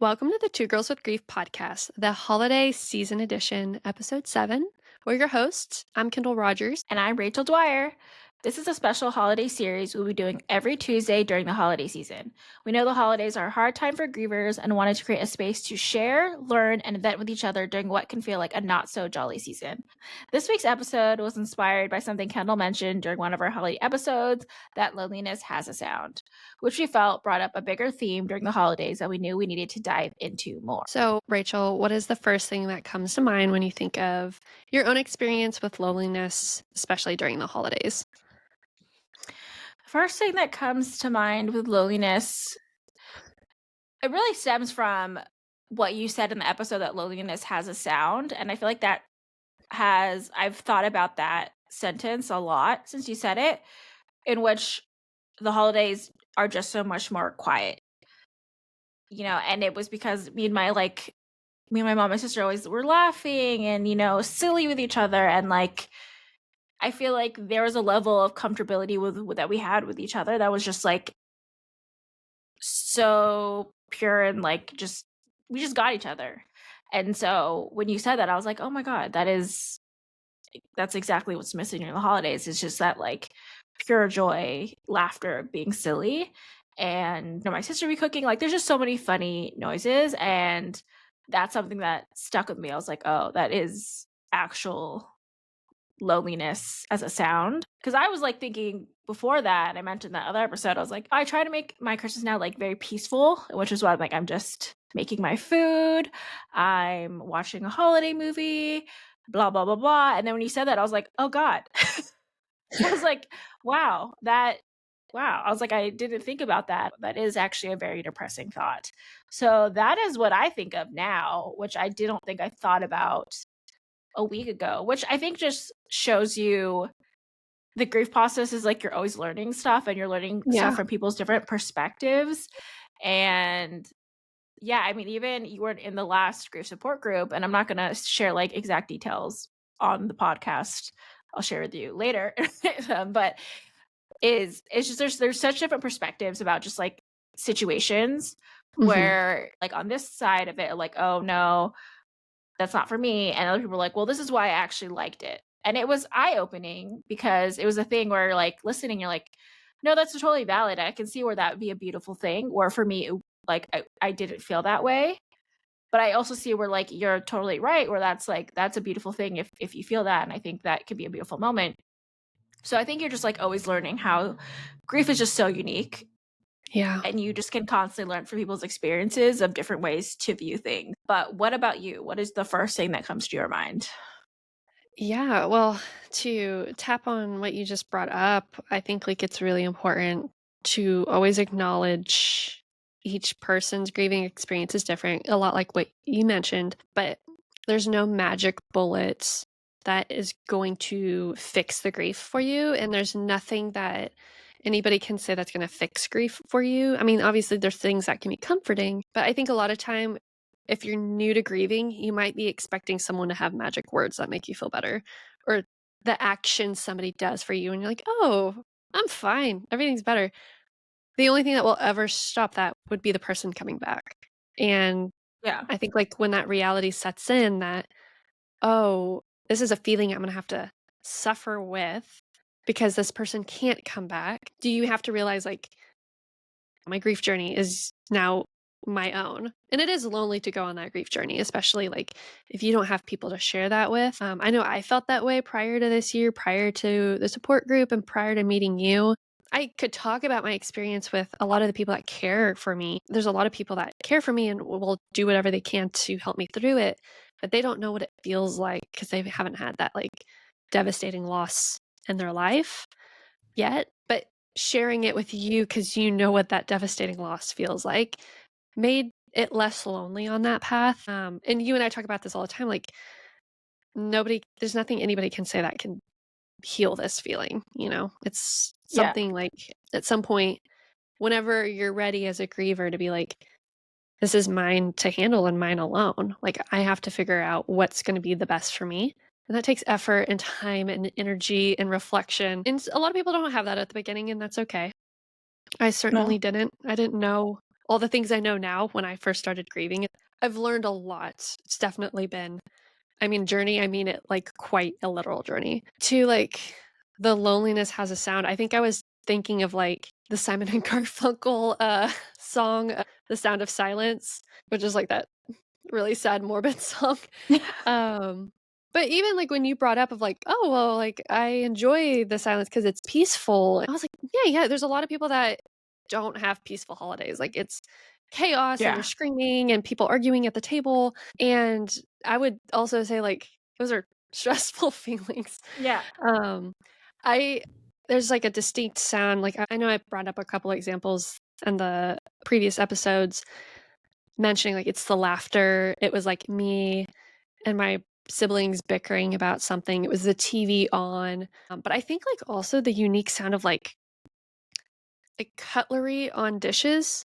Welcome to the Two Girls with Grief podcast, the holiday season edition, episode 7. We're your hosts. I'm Kendel Rogers. And I'm Rachel Dwyer. This is a special holiday series we'll be doing every Tuesday during the holiday season. We know the holidays are a hard time for grievers and wanted to create a space to share, learn, and vent with each other during what can feel like a not so jolly season. This week's episode was inspired by something Kendall mentioned during one of our holiday episodes, that loneliness has a sound, which we felt brought up a bigger theme during the holidays that we knew we needed to dive into more. So, Rachel, what is the first thing that comes to mind when you think of your own experience with loneliness, especially during the holidays? First thing that comes to mind with loneliness, it really stems from what you said in the episode that loneliness has a sound. And I feel like I've thought about that sentence a lot since you said it, in which the holidays are just so much more quiet, and it was because me and my mom and sister always were laughing and, silly with each other. And I feel like there was a level of comfortability with that we had with each other that was just so pure and we just got each other. And so when you said that, I was like, oh my God, that's exactly what's missing during the holidays. It's just that pure joy, laughter, being silly. And my sister be cooking. There's just so many funny noises. And that's something that stuck with me. I was like, oh, that is actual loneliness as a sound. Because I was thinking before that, I mentioned that other episode, I was like, I try to make my Christmas now very peaceful, which is why I'm just making my food, I'm watching a holiday movie, blah blah blah blah. And then when you said that, I was like, oh God. I was like, wow, I was like, I didn't think about that. That is actually a very depressing thought. So that is what I think of now, which I didn't think I thought about a week ago, which I think just shows you the grief process is you're always learning stuff and you're learning Yeah. stuff from people's different perspectives. And yeah, I mean, even you weren't in the last grief support group, and I'm not going to share exact details on the podcast. I'll share with you later. But it's just there's such different perspectives about just situations Mhm. where on this side of it, oh no, that's not for me. And other people are like, well, this is why I actually liked it. And it was eye-opening because it was a thing where listening, you're like, no, that's totally valid. I can see where that would be a beautiful thing. Or for me, I didn't feel that way. But I also see where you're totally right, where that's a beautiful thing if you feel that. And I think that could be a beautiful moment. So I think you're just always learning how grief is just so unique. Yeah. And you just can constantly learn from people's experiences of different ways to view things. But what about you? What is the first thing that comes to your mind? Yeah. Well, to tap on what you just brought up, I think it's really important to always acknowledge each person's grieving experience is different, a lot like what you mentioned, but there's no magic bullet that is going to fix the grief for you. And there's nothing that anybody can say that's going to fix grief for you. I mean, obviously, there's things that can be comforting, but I think a lot of time if you're new to grieving, you might be expecting someone to have magic words that make you feel better or the action somebody does for you and you're like, "Oh, I'm fine. Everything's better." The only thing that will ever stop that would be the person coming back. And Yeah. I think when that reality sets in that, "Oh, this is a feeling I'm gonna have to suffer with because this person can't come back." Do you have to realize my grief journey is now my own. And it is lonely to go on that grief journey, especially if you don't have people to share that with. I know I felt that way prior to this year, prior to the support group, and prior to meeting you. I could talk about my experience with a lot of the people that care for me. There's a lot of people that care for me and will do whatever they can to help me through it, but they don't know what it feels like because they haven't had that devastating loss in their life yet. But sharing it with you because you know what that devastating loss feels like made it less lonely on that path. And you and I talk about this all the time. There's nothing anybody can say that can heal this feeling. It's Yeah. something at some point, whenever you're ready as a griever to be this is mine to handle and mine alone. I have to figure out what's going to be the best for me. And that takes effort and time and energy and reflection. And a lot of people don't have that at the beginning, and that's okay. I No. certainly didn't. I didn't know all the things I know now when I first started grieving, I've learned a lot. It's definitely been, I mean, journey, I mean it like quite a literal journey. To like the loneliness has a sound. I think I was thinking of like the Simon and Garfunkel song, The Sound of Silence, which is like that really sad, morbid song. Um, but even, like, when you brought up of, like, "Oh, well, like, I enjoy the silence because it's peaceful." I was like, "Yeah, yeah, there's a lot of people that don't have peaceful holidays." Like, it's chaos and you're Yeah. screaming and people arguing at the table, and I would also say, like, those are stressful feelings. Yeah. Um, I there's, like, a distinct sound, like, I know I brought up a couple examples in the previous episodes mentioning, like, it's the laughter. It was, like, me and my siblings bickering about something. It was the TV on, but I think, like, also the unique sound of, like, cutlery on dishes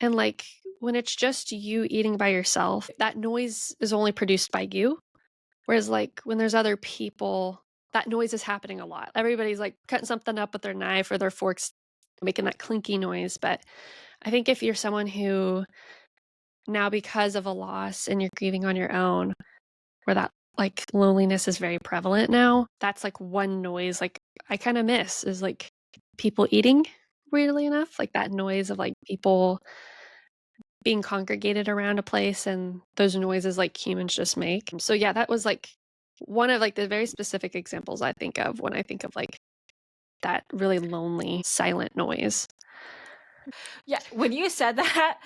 and, like, when it's just you eating by yourself, that noise is only produced by you, whereas, like, when there's other people, that noise is happening a lot. Everybody's, like, cutting something up with their knife or their forks, making that clinky noise, but I think if you're someone who now because of a loss and you're grieving on your own, where that, like, loneliness is very prevalent now. That's, like, one noise, like, I kinda miss is, like, people eating, weirdly enough, like, that noise of, like, people being congregated around a place and those noises, like, humans just make. So, yeah, that was, like, one of, like, the very specific examples I think of when I think of, like, that really lonely, silent noise. Yeah, when you said that,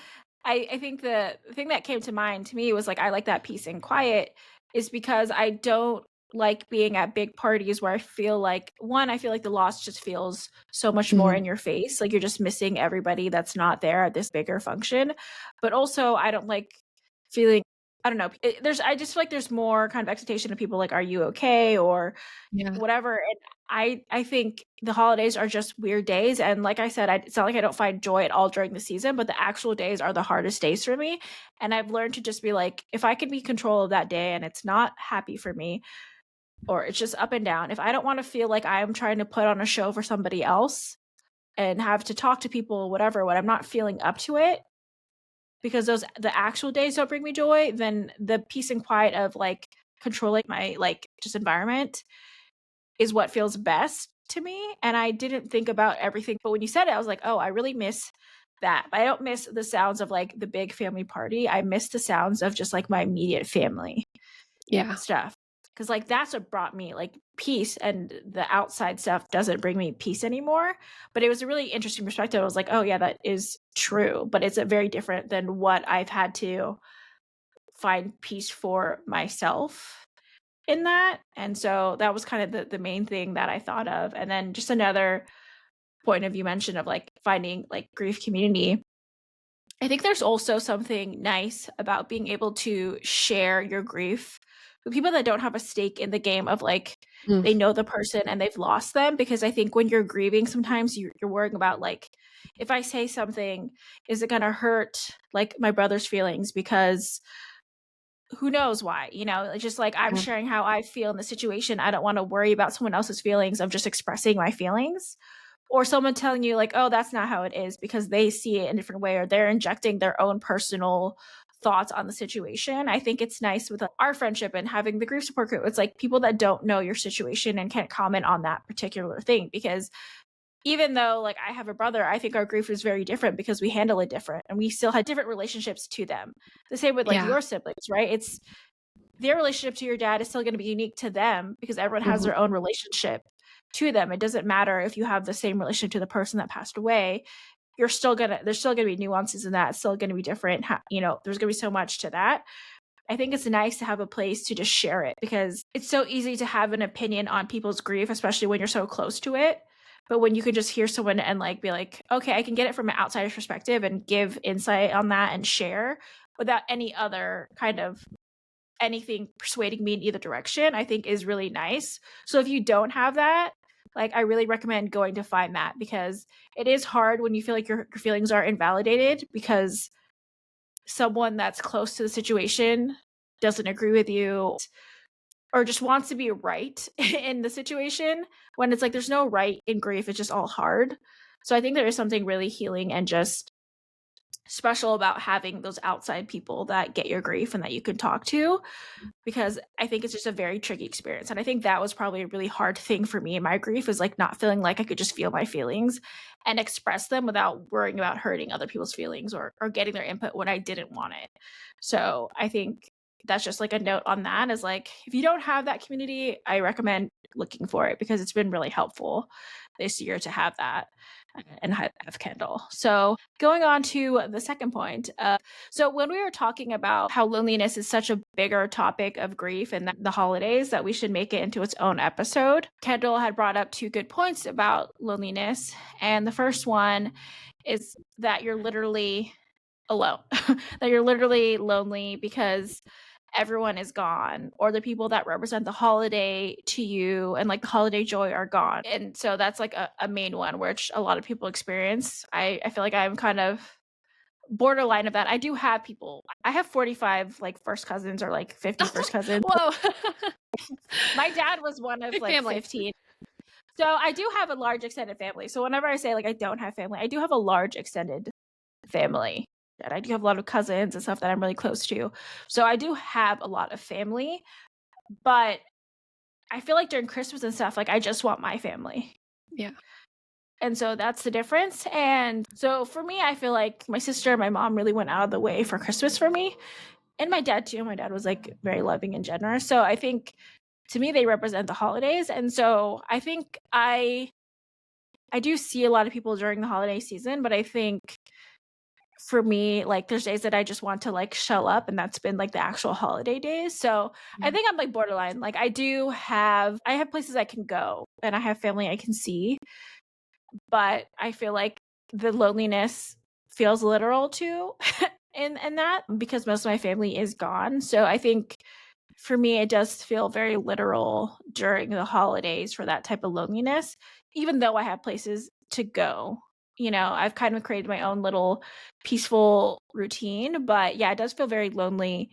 I think the thing that came to mind to me was like I like that peace and quiet is because I don't like being at big parties where I feel like one, I feel like the loss just feels so much more Mhm. in your face. Like you're just missing everybody that's not there at this bigger function. But also I don't like feeling I don't know. I just feel like there's more kind of expectation of people like, are you okay? Or Yeah. whatever, and I think the holidays are just weird days, and like I said, it's not like I don't find joy at all during the season, but the actual days are the hardest days for me, and I've learned to just be like, if I can be in control of that day and it's not happy for me, or it's just up and down, if I don't wanna feel like I'm trying to put on a show for somebody else and have to talk to people, whatever, when I'm not feeling up to it, because those the actual days don't bring me joy, then the peace and quiet of, like, controlling my, like, just environment is what feels best to me, and I didn't think about everything, but when you said it, I was like, "Oh, I really miss that." But I don't miss the sounds of, like, the big family party, I miss the sounds of just, like, my immediate family Yeah. stuff, because like, that's what brought me, like, peace, and the outside stuff doesn't bring me peace anymore, but it was a really interesting perspective, I was like, "Oh, yeah, that is true," but it's, a very different than what I've had to find peace for myself in that, and so that was kind of the main thing that I thought of, and then just another point of view mention of, like, finding, like, grief community. I think there's also something nice about being able to share your grief with people that don't have a stake in the game of, like, Mm. they know the person and they've lost them, because I think when you're grieving, sometimes you're worrying about, like, "If I say something, is it gonna hurt, like, my brother's feelings?" Because who knows why, you know? It's just like I'm Yeah. sharing how I feel in the situation. I don't wanna worry about someone else's feelings of just expressing my feelings. Or someone telling you like, "Oh, that's not how it is," because they see it in a different way or they're injecting their own personal thoughts on the situation. I think it's nice with our friendship and having the grief support group. It's like people that don't know your situation and can't comment on that particular thing, because even though like I have a brother, I think our grief is very different because we handle it different and we still had different relationships to them. The same with like Yeah. your siblings, right? It's their relationship to your dad is still gonna be unique to them because everyone has Mhm. their own relationship to them. It doesn't matter if you have the same relationship to the person that passed away. There's still gonna be nuances in that. It's still gonna be different. There's gonna be so much to that. I think it's nice to have a place to just share it because it's so easy to have an opinion on people's grief, especially when you're so close to it. But when you can just hear someone and like be like, okay, I can get it from an outsider's perspective and give insight on that and share without any other kind of anything persuading me in either direction, I think is really nice. So if you don't have that, like I really recommend going to find that because it is hard when you feel like your feelings are invalidated because someone that's close to the situation doesn't agree with you or just wants to be right in the situation when it's like there's no right in grief, it's just all hard. So I think there is something really healing and just special about having those outside people that get your grief and that you can talk to, because I think it's just a very tricky experience. And I think that was probably a really hard thing for me in my grief, is like not feeling like I could just feel my feelings and express them without worrying about hurting other people's feelings, or getting their input when I didn't want it. So I think that's just like a note on that, is like, if you don't have that community, I recommend looking for it, because it's been really helpful this year to have that, and have Kendall. So going on to the second point, so when we were talking about how loneliness is such a bigger topic of grief and the holidays, that we should make it into its own episode, Kendall had brought up two good points about loneliness. And the first one is that you're literally alone, that you're literally lonely because everyone is gone, or the people that represent the holiday to you and like the holiday joy are gone. And so that's like a main one, which a lot of people experience. I feel like I'm kind of borderline of that. I do have people. I have 45 like first cousins, or like 50 first cousins. Whoa. My dad was one of Big like family. 15. So I do have a large extended family. So whenever I say like I don't have family, I do have a large extended family. And I do have a lot of cousins and stuff that I'm really close to. So I do have a lot of family, but I feel like during Christmas and stuff, like I just want my family. Yeah. And so that's the difference. And so for me, I feel like my sister and my mom really went out of the way for Christmas for me. And my dad too. My dad was like very loving and generous. So I think to me they represent the holidays. And so I think I do see a lot of people during the holiday season, but I think for me, like there's days that I just want to like shell up, and that's been like the actual holiday days. So I Mm. think I'm like borderline. Like I have places I can go and I have family I can see, but I feel like the loneliness feels literal too in that, because most of my family is gone. So I think for me it does feel very literal during the holidays for that type of loneliness, even though I have places to go. I've kind of created my own little peaceful routine, but yeah, it does feel very lonely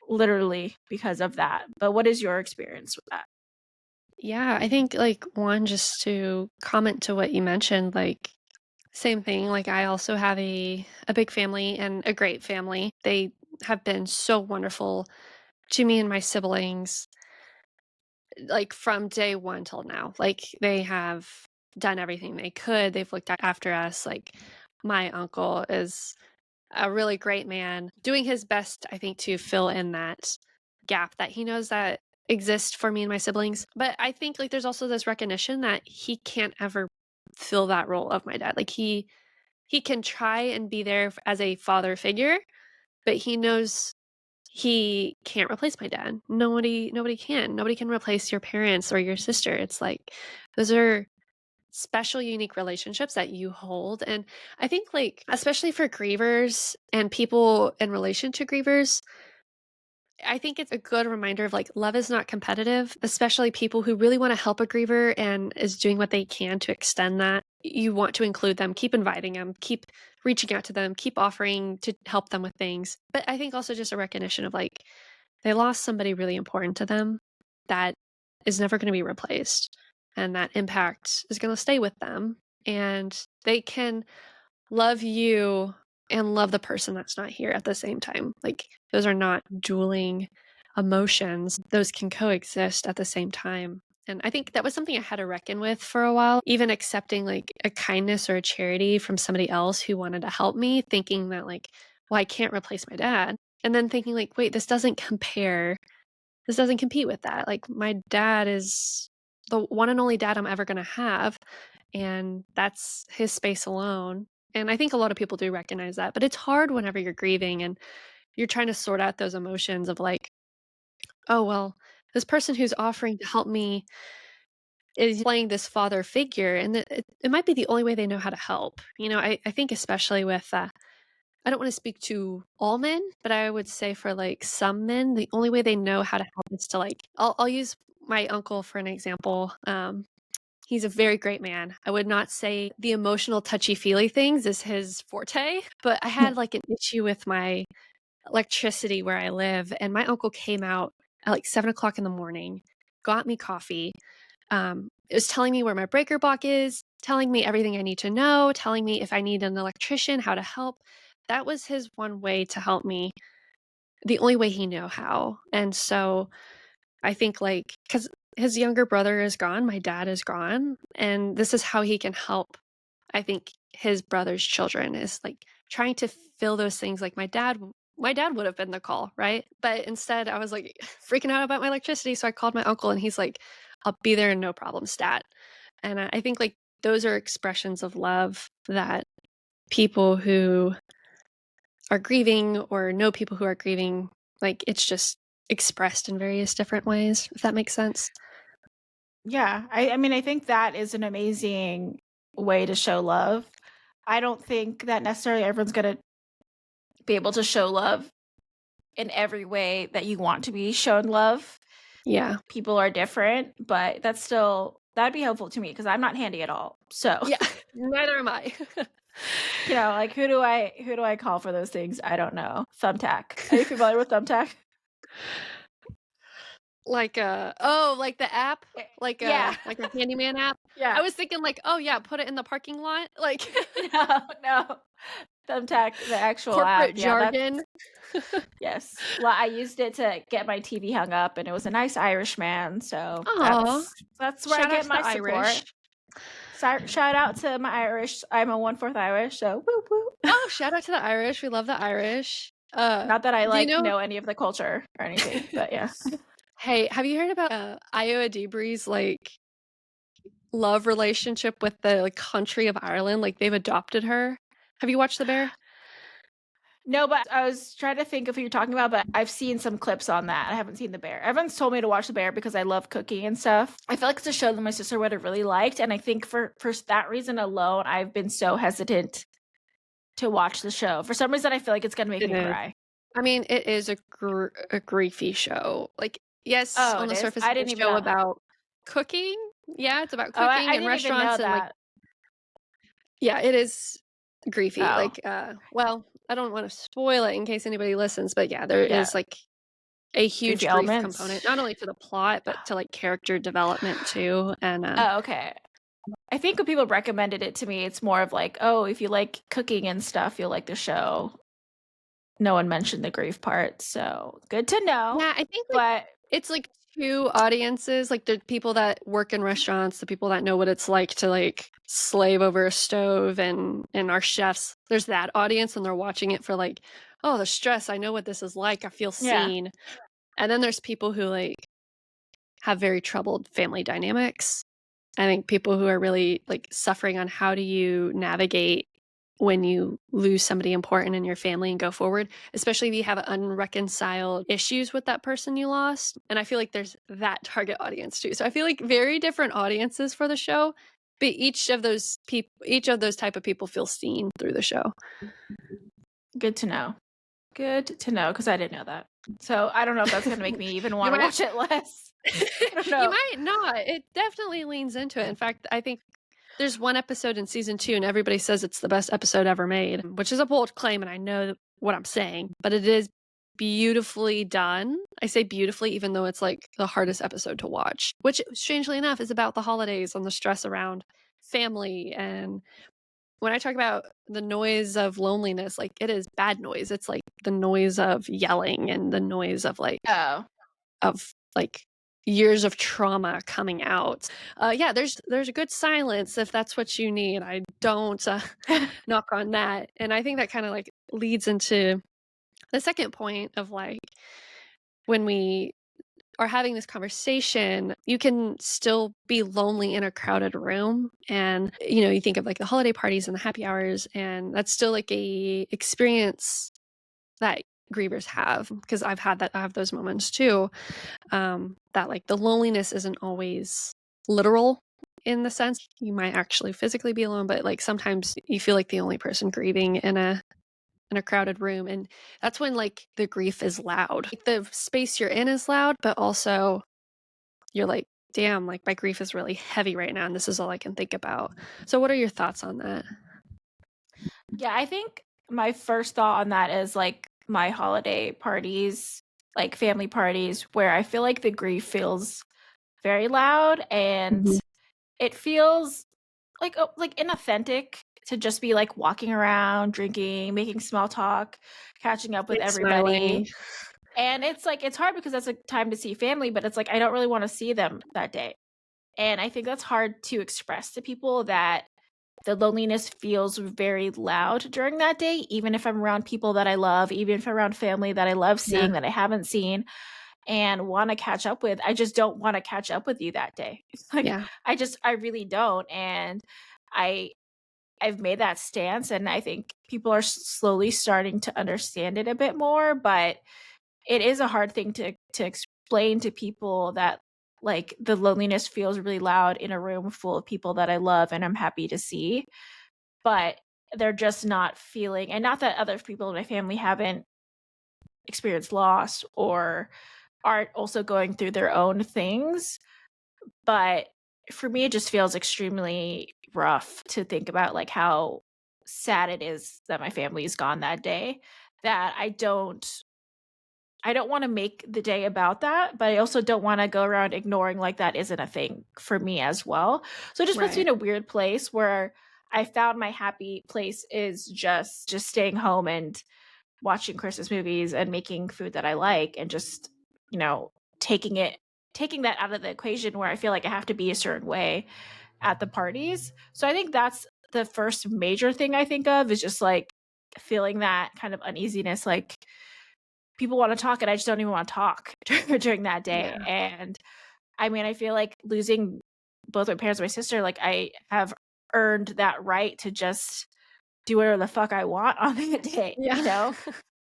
literally because of that. But what is your experience with that? Yeah, I think like one, just to comment to what you mentioned, like same thing. Like I also have a big family and a great family. They have been so wonderful to me and my siblings, like from day one till now. Like they have done everything they could. They've looked after us. Like my uncle is a really great man, doing his best, I think, to fill in that gap that he knows that exists for me and my siblings. But I think like there's also this recognition that he can't ever fill that role of my dad. Like he can try and be there as a father figure, but he knows he can't replace my dad. Nobody can. Nobody can replace your parents or your sister. It's like those are special, unique relationships that you hold. And I think, like, especially for grievers and people in relation to grievers, I think it's a good reminder of like love is not competitive, especially people who really want to help a griever and is doing what they can to extend that. You want to include them, keep inviting them, keep reaching out to them, keep offering to help them with things. But I think also just a recognition of like they lost somebody really important to them that is never going to be replaced. And that impact is going to stay with them. And they can love you and love the person that's not here at the same time. Like, those are not dueling emotions, those can coexist at the same time. And I think that was something I had to reckon with for a while, even accepting like a kindness or a charity from somebody else who wanted to help me, thinking that, like, well, I can't replace my dad. And then thinking, like, wait, this doesn't compare. This doesn't compete with that. Like, my dad is the one and only dad I'm ever going to have. And that's his space alone. And I think a lot of people do recognize that, but it's hard whenever you're grieving and you're trying to sort out those emotions of like, oh, well, this person who's offering to help me is playing this father figure. And it might be the only way they know how to help. I think especially with, I don't want to speak to all men, but I would say for like some men, the only way they know how to help is to like, I'll use my uncle for an example. He's a very great man. I would not say the emotional touchy-feely things is his forte, but I had, like, an issue with my electricity where I live, and my uncle came out at, like, 7 o'clock in the morning, got me coffee, it was telling me where my breaker box is, telling me everything I need to know, telling me if I need an electrician, how to help. that was his one way to help me, the only way he knew how. And so I think, like, because his younger brother is gone, my dad is gone, and this is how he can help, I think, his brother's children is, like, trying to fill those things, like, my dad would have been the call, right? But instead, I was, like, freaking out about my electricity, so I called my uncle, and he's like, "I'll be there, no problem, stat." And I think, like, those are expressions of love that people who are grieving or know people who are grieving, like, it's just expressed in various different ways, if that makes sense. Yeah, I mean, I think that is an amazing way to show love. I don't think that necessarily everyone's gonna be able to show love in every way that you want to be shown love. Yeah. People are different, but that's still that'd be helpful to me because I'm not handy at all. So, Yeah, neither am I. like who do I call for those things? I don't know. Thumbtack. Are you familiar with Thumbtack? Like, oh, like the app? Yeah. Like a handyman app? I Yeah. was thinking like, "Oh, yeah, put it in the parking lot." Like, No, no. Thumbtack, the actual app. corporate Yeah, that's jargon. yes. Well, I used it to get my TV hung up, and it was a nice Irish man, so Aw, that's where I shout out get to my the support. Irish. Shout out to my Irish. I'm a 1/4 Irish, so whoop whoop. Oh, shout out to the Irish, we love the Irish. Not that I, Do you like, know know any of the culture or anything, but yeah. Hey, have you heard about, Io Adibre's, like, love relationship with the, like, country of Ireland? Like, they've adopted her. Have you watched The Bear? No, but I was trying to think of who you're talking about, but I've seen some clips on that. I haven't seen The Bear. Everyone's told me to watch The Bear because I love cooking and stuff. I feel like it's a show that my sister would have really liked, and I think for that reason alone, I've been so hesitant to watch the show. For some reason, I feel like it's gonna make It me is. cry. I mean, it is a griefy show. Like, yes, Oh, on it the is? surface, I it's didn't a even show know that. about cooking. Yeah, it's about Oh, cooking I and didn't even know restaurants and, like, that. yeah, it is griefy. Oh, Like, well, I don't wanna spoil it in case anybody listens, but yeah, there yeah. is, like, a Griefy huge grief elements. component, not only to the plot, but to, like, character development too, and, Oh, okay. I think when people recommended it to me, it's more of like, "Oh, if you like cooking and stuff, you'll like the show." No one mentioned the grief part, so good to know, yeah, I think, like, but it's, like, 2 audiences, like, the people that work in restaurants, the people that know what it's like to, like, slave over a stove and our chefs. There's that audience, and they're watching it for, like, "Oh, the stress, I know what this is like, I feel yeah. seen." And then there's people who, like, have very troubled family dynamics. I think people who are really, like, suffering on how do you navigate when you lose somebody important in your family and go forward, especially if you have unreconciled issues with that person you lost. And I feel like there's that target audience too. So I feel like very different audiences for the show, but each of those type of people feel seen through the show. Good to know. Good to know because I didn't know that. So, I don't know if that's gonna make me even You wanna might watch it less. I don't you know. might not. It definitely leans into it. In fact, I think there's one episode in season 2, and everybody says it's the best episode ever made, which is a bold claim, and I know what I'm saying, but it is beautifully done. I say beautifully, even though it's, like, the hardest episode to watch, which, strangely enough, is about the holidays and the stress around family, and when I talk about the noise of loneliness, like, it is bad noise. It's, like, the noise of yelling and the noise Oh. of, like, years of trauma coming out. Yeah, there's a good silence if that's what you need. I don't, knock on that, and I think that kinda, like, leads into the second point of, like, when we are having this conversation, you can still be lonely in a crowded room, and, you think of, like, the holiday parties and the happy hours, and that's still, like, a experience that grievers have, because I have those moments too, that, like, the loneliness isn't always literal in the sense you might actually physically be alone, but, like, sometimes you feel like the only person grieving in a crowded room, and that's when, like, the grief is loud. Like, the space you're in is loud, but also you're like, "Damn, like, my grief is really heavy right now, and this is all I can think about." So what are your thoughts on that? Yeah, I think my first thought on that is, like, my holiday parties, like, family parties, where I feel like the grief feels very loud and Mhm. it feels like inauthentic to just be, like, walking around, drinking, making small talk, catching up with Like everybody, smiling. and it's, like, it's hard because that's a time to see family, but it's, like, I don't really wanna see them that day, and I think that's hard to express to people that the loneliness feels very loud during that day, even if I'm around people that I love, even if I'm around family that I love Yeah, seeing that I haven't seen and wanna catch up with. I just don't wanna catch up with you that day. It's like, yeah, I really don't, and I I've made that stance, and I think people are slowly starting to understand it a bit more, but it is a hard thing to explain to people that, like, the loneliness feels really loud in a room full of people that I love and I'm happy to see, but they're just not feeling, and not that other people in my family haven't experienced loss or aren't also going through their own things, but for me, it just feels extremely rough to think about, like, how sad it is that my family is gone that day, that I don't wanna make the day about that, but I also don't wanna go around ignoring, like, that isn't a thing for me as well. So it just puts me right. in a weird place where I found my happy place is just staying home and watching Christmas movies and making food that I like and just, you know, taking that out of the equation where I feel like I have to be a certain way at the parties. So I think that's the first major thing I think of is just, like, feeling that kind of uneasiness, like, people wanna talk and I just don't even wanna talk during that day, Yeah, and, I mean, I feel like losing both my parents and my sister, like, I have earned that right to just do whatever the fuck I want on that day, yeah. you know,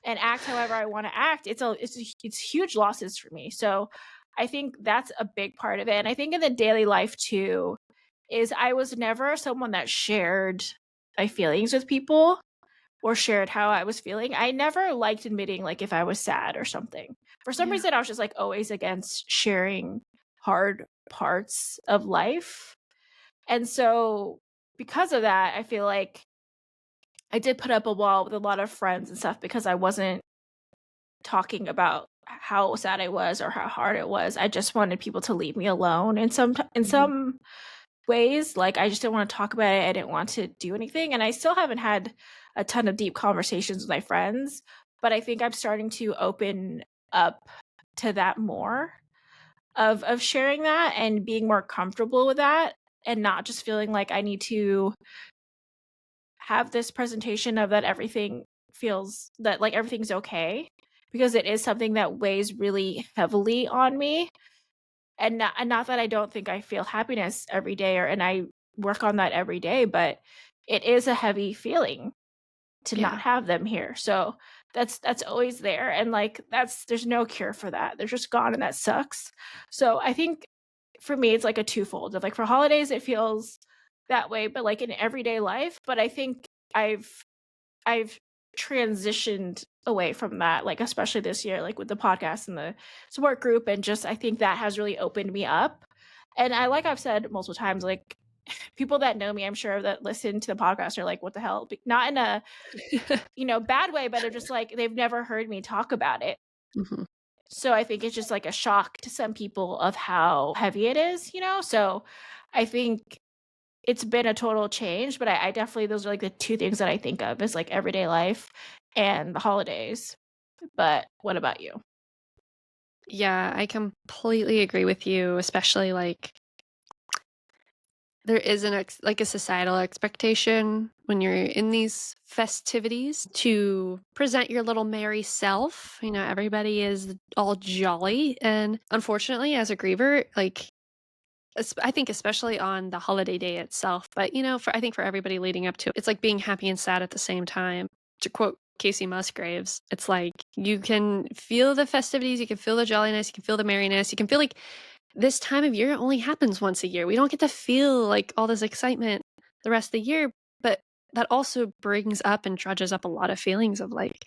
and act however I wanna act. It's huge losses for me, so I think that's a big part of it, and I think in the daily life too, is I was never someone that shared my feelings with people or shared how I was feeling. I never liked admitting, like, if I was sad or something. For some Yeah, reason, I was just, like, always against sharing hard parts of life, and so because of that, I feel like I did put up a wall with a lot of friends and stuff because I wasn't talking about how sad I was or how hard it was. I just wanted people to leave me alone in mhm. some ways. Like, I just didn't wanna talk about it. I didn't want to do anything, and I still haven't had a ton of deep conversations with my friends, but I think I'm starting to open up to that more of sharing that and being more comfortable with that and not just feeling like I need to have this presentation of that everything feels that, like, everything's okay, because it is something that weighs really heavily on me, and not that I don't think I feel happiness every day or and I work on that every day, but it is a heavy feeling to not Yeah, have them here, so that's always there, and, like, that's there's no cure for that, they're just gone, and that sucks. So I think for me, it's like a twofold of, like, for holidays, it feels that way, but, like, in everyday life, but I think I've I've transitioned away from that, like, especially this year, like, with the podcast and the support group, and just I think that has really opened me up, and like I've said multiple times, like, people that know me, I'm sure that listen to the podcast are like, "What the hell?" Not in a, bad way, but they're just like, they've never heard me talk about it. mhm. So I think it's just, like, a shock to some people of how heavy it is, So I think it's been a total change, but I definitely those are, like, the 2 things that I think of is, like, everyday life and the holidays. But what about you? Yeah, I completely agree with you, especially, like, there is like, a societal expectation when you're in these festivities to present your little merry self. Everybody is all jolly, and unfortunately, as a griever, like, I think especially on the holiday day itself, but, I think for everybody leading up to it, it's like being happy and sad at the same time. To quote Casey Musgraves, it's like you can feel the festivities, you can feel the jolliness, you can feel the merriness, you can feel like this time of year only happens once a year. We don't get to feel like all this excitement the rest of the year, but that also brings up and drudges up a lot of feelings of like,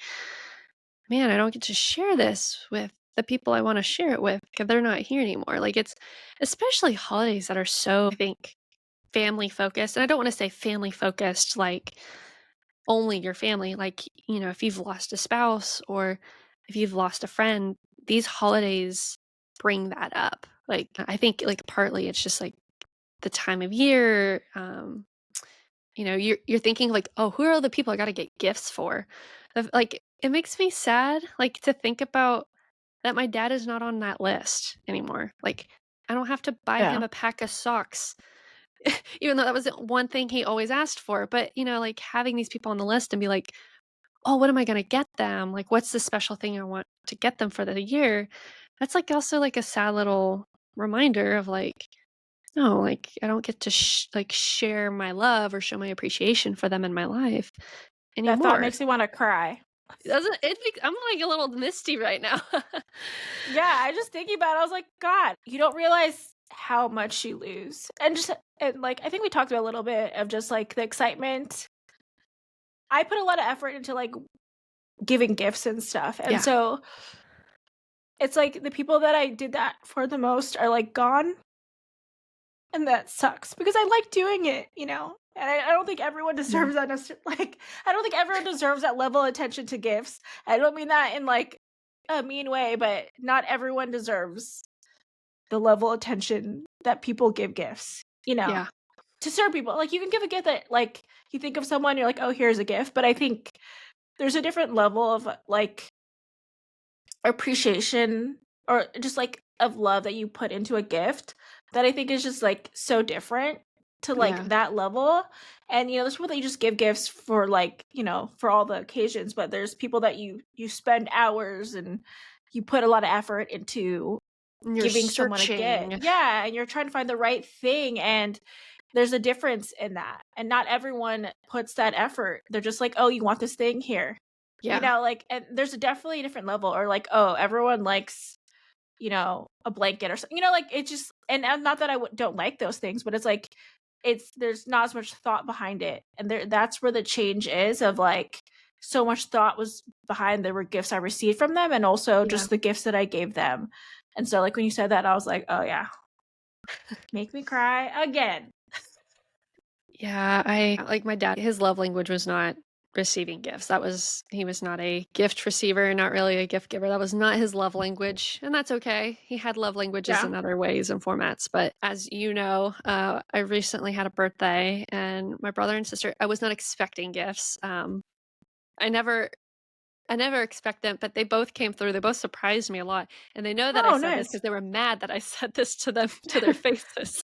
man, I don't get to share this with the people I want to share it with because they're not here anymore. Like it's especially holidays that are so, I think, family focused. And I don't want to say family focused like only your family. Like, if you've lost a spouse or if you've lost a friend, these holidays bring that up. Like, I think like partly it's just like the time of year. You know, you're thinking like, "Oh, who are the people I gotta get gifts for?" Like, it makes me sad, like, to think about that my dad is not on that list anymore. Like, I don't have to buy him Yeah. a pack of socks, even though that was the one thing he always asked for. But, you know, like, having these people on the list and be like, "Oh, what am I gonna get them? Like, what's the special thing I want to get them for the year?" That's, like, also, like, a sad little reminder of, like, no, like, I don't get to share my love or show my appreciation for them in my life That thought anymore. makes me wanna cry. Doesn't it make I'm, like, a little misty right now. Yeah, I just thinking about it, I was like, "God, you don't realize how much you lose." And, like, I think we talked about a little bit of just, like, the excitement. I put a lot of effort into, like, giving gifts and stuff, and Yeah, so it's like the people that I did that for the most are, like, gone, and that sucks because I like doing it, you know? And I don't think everyone yeah, deserves that like, I don't think everyone deserves that level of attention to gifts. I don't mean that in, like, a mean way, but not everyone deserves the level of attention that people give gifts, you know? yeah, To certain people, like, you can give a gift that, like, you think of someone, you're like, "Oh, here's a gift," but I think there's a different level of, like, appreciation or just, like, of love that you put into a gift that I think is just, like, so different to, like, yeah, that level, and, you know, there's people that you just give gifts for, like, you know, for all the occasions, but there's people that you spend hours and you put a lot of effort into and you're giving someone a gift. searching. Yeah, and you're trying to find the right thing, and there's a difference in that, and not everyone puts that effort. They're just like, "Oh, you want this thing? Here." You Yeah, know, like, and there's a definitely a different level or like, "Oh, everyone likes, you know, a blanket or something." You know, like, it just and not that I don't like those things, but it's like, there's not as much thought behind it, and that's where the change is of, like, so much thought was behind the gifts I received from them and also yeah. just the gifts that I gave them. And so, like, when you said that, I was like, "Oh, yeah. Make me cry again." Yeah, I like my dad, his love language was not receiving gifts. He was not a gift receiver, not really a gift giver. That was not his love language, and that's okay. He had love languages Yeah. in other ways and formats, but as you know, I recently had a birthday, and my brother and sister, I was not expecting gifts. I never I never expect them, but they both came through. They both surprised me a lot, and they know that I Oh, said this nice. because they were mad that I said this to them to their faces.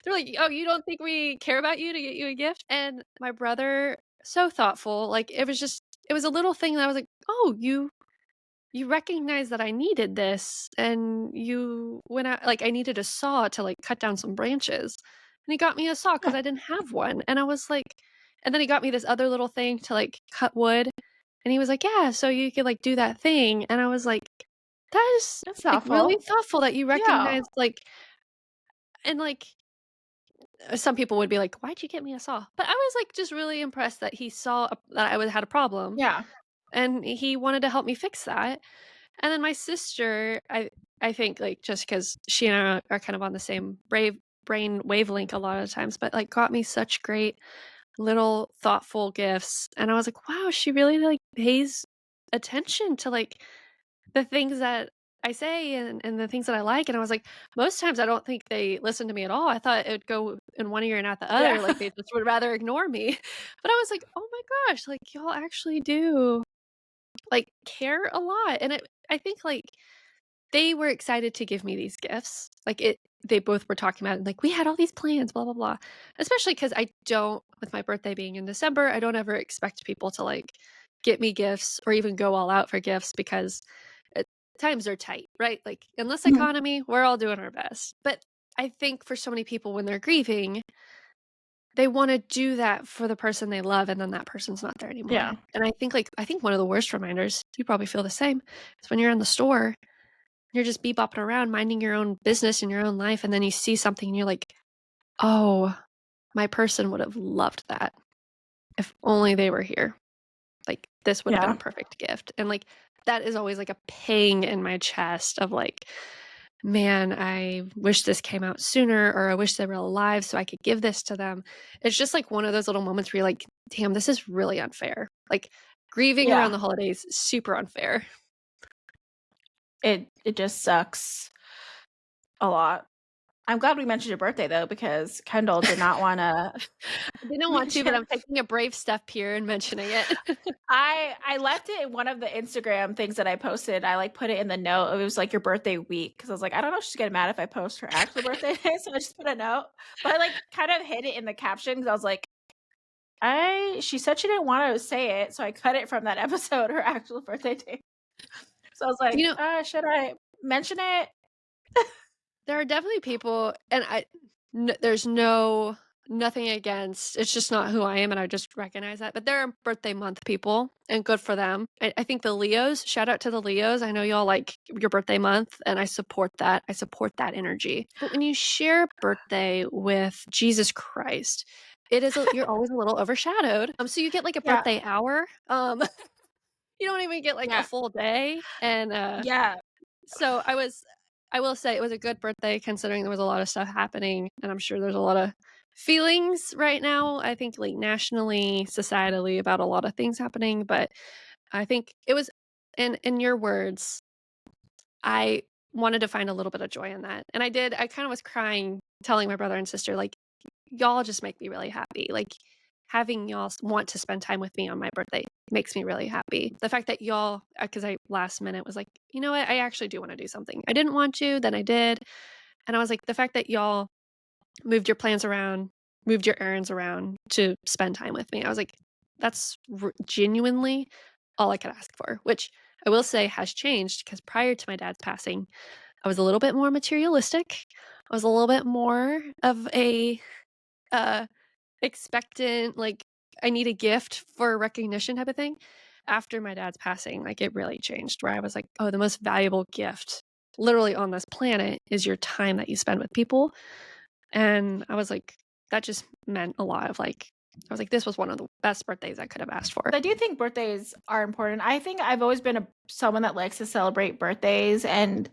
They're like, "Oh, you don't think we care about you to get you a gift?" And my brother, so thoughtful, like, it was a little thing that I was like, "Oh, you recognize that I needed this, and you went out like, I needed a saw to, like, cut down some branches." And he got me a saw because Yeah, I didn't have one, and I was like and then he got me this other little thing to, like, cut wood, and he was like, "Yeah, so you could, like, do that thing." And I was like, "That is, that's like, really thoughtful. thoughtful that you Yeah. recognize, like" and, like, some people would be like, "Why'd you get me a saw?" But I was, like, just really impressed that he saw that I would had a problem, Yeah. and he wanted to help me fix that. And then my sister, I think, like, just because she and I are kind of on the same brave brain wavelength a lot of times, but, like, got me such great little thoughtful gifts, and I was like, "Wow, she really, like, pays attention to, like, the things that I say and the things that I like," and I was like, most times I don't think they listen to me at all. I thought it would go in one ear and out the Yeah. other, like, they just would rather ignore me. But I was like, "Oh my gosh, like, y'all actually do, like, care a lot," and I think, like, they were excited to give me these gifts. Like, they both were talking about it, like, "We had all these plans, blah, blah, blah." Especially because I don't with my birthday being in December, I don't ever expect people to, like, get me gifts or even go all out for gifts because, uh, times are tight, right? Like, in this Mhm. economy, we're all doing our best. But I think for so many people when they're grieving, they wanna do that for the person they love, and then that person's not there Yeah. anymore. And I think one of the worst reminders, you probably feel the same, is when you're in the store you're just bebopping around, minding your own business in your own life, and then you see something and you're like, "Oh, my person would have loved that if only they were here. Like, this would have been a Yeah. perfect gift." And, like, that is always, like, a pang in my chest of, like, "Man, I wish this came out sooner," or, "I wish they were alive so I could give this to them." It's just, like, one of those little moments where you're like, "Damn, this is really unfair." Like, grieving around Yeah. the holidays, super unfair. It just sucks a lot. I'm glad we mentioned your birthday though, because Kendall did not wanna I didn't want to, but mention. I'm taking a brave step here and mentioning it. I left it in one of the Instagram things that I posted. I, like, put it in the note. It was, like, your birthday week, because I was like, "I don't know if she's getting mad if I post her actual birthday day," so I just put a note. But I, like, kind of hid it in the caption because I was like, I she said she didn't wanna say it, so I cut it from that episode, her actual birthday date. So I was You like, know, Should I mention it?" there are definitely people, and there's nothing against, it's just not who I am, and I just recognize that, but there are birthday month people, and good for them. I think the Leos, shout out to the Leos, I know y'all like your birthday month, and I support that energy. But when you share birthday with Jesus Christ, you're always a little overshadowed, so you get, like, a Yeah, birthday hour, you don't even get, like, a yeah, full day, and, yeah. so I will say it was a good birthday considering there was a lot of stuff happening, and I'm sure there's a lot of feelings right now, I think, like, nationally, societally, about a lot of things happening, but I think it was, in your words, I wanted to find a little bit of joy in that, and I did. I kinda was crying, telling my brother and sister, like, "Y'all just make me really happy." Like, having y'all want to spend time with me on my birthday makes me really happy. The fact that y'all, because I last minute was like, "You know what? I actually do wanna do something." I didn't want to, then I did, and I was like, the fact that y'all moved your plans around, moved your errands around to spend time with me, I was like, that's genuinely all I could ask for, which I will say has changed because prior to my dad's passing, I was a little bit more materialistic. I was a little bit more of a, uh, expectant, like, I need a gift for recognition type of thing. After my dad's passing, like, it really changed where I was like, "Oh, the most valuable gift literally on this planet is your time that you spend with people." And I was like, that just meant a lot of, like, I was like, "This was one of the best birthdays I could have asked for." I do think birthdays are important. I think I've always been someone that likes to celebrate birthdays and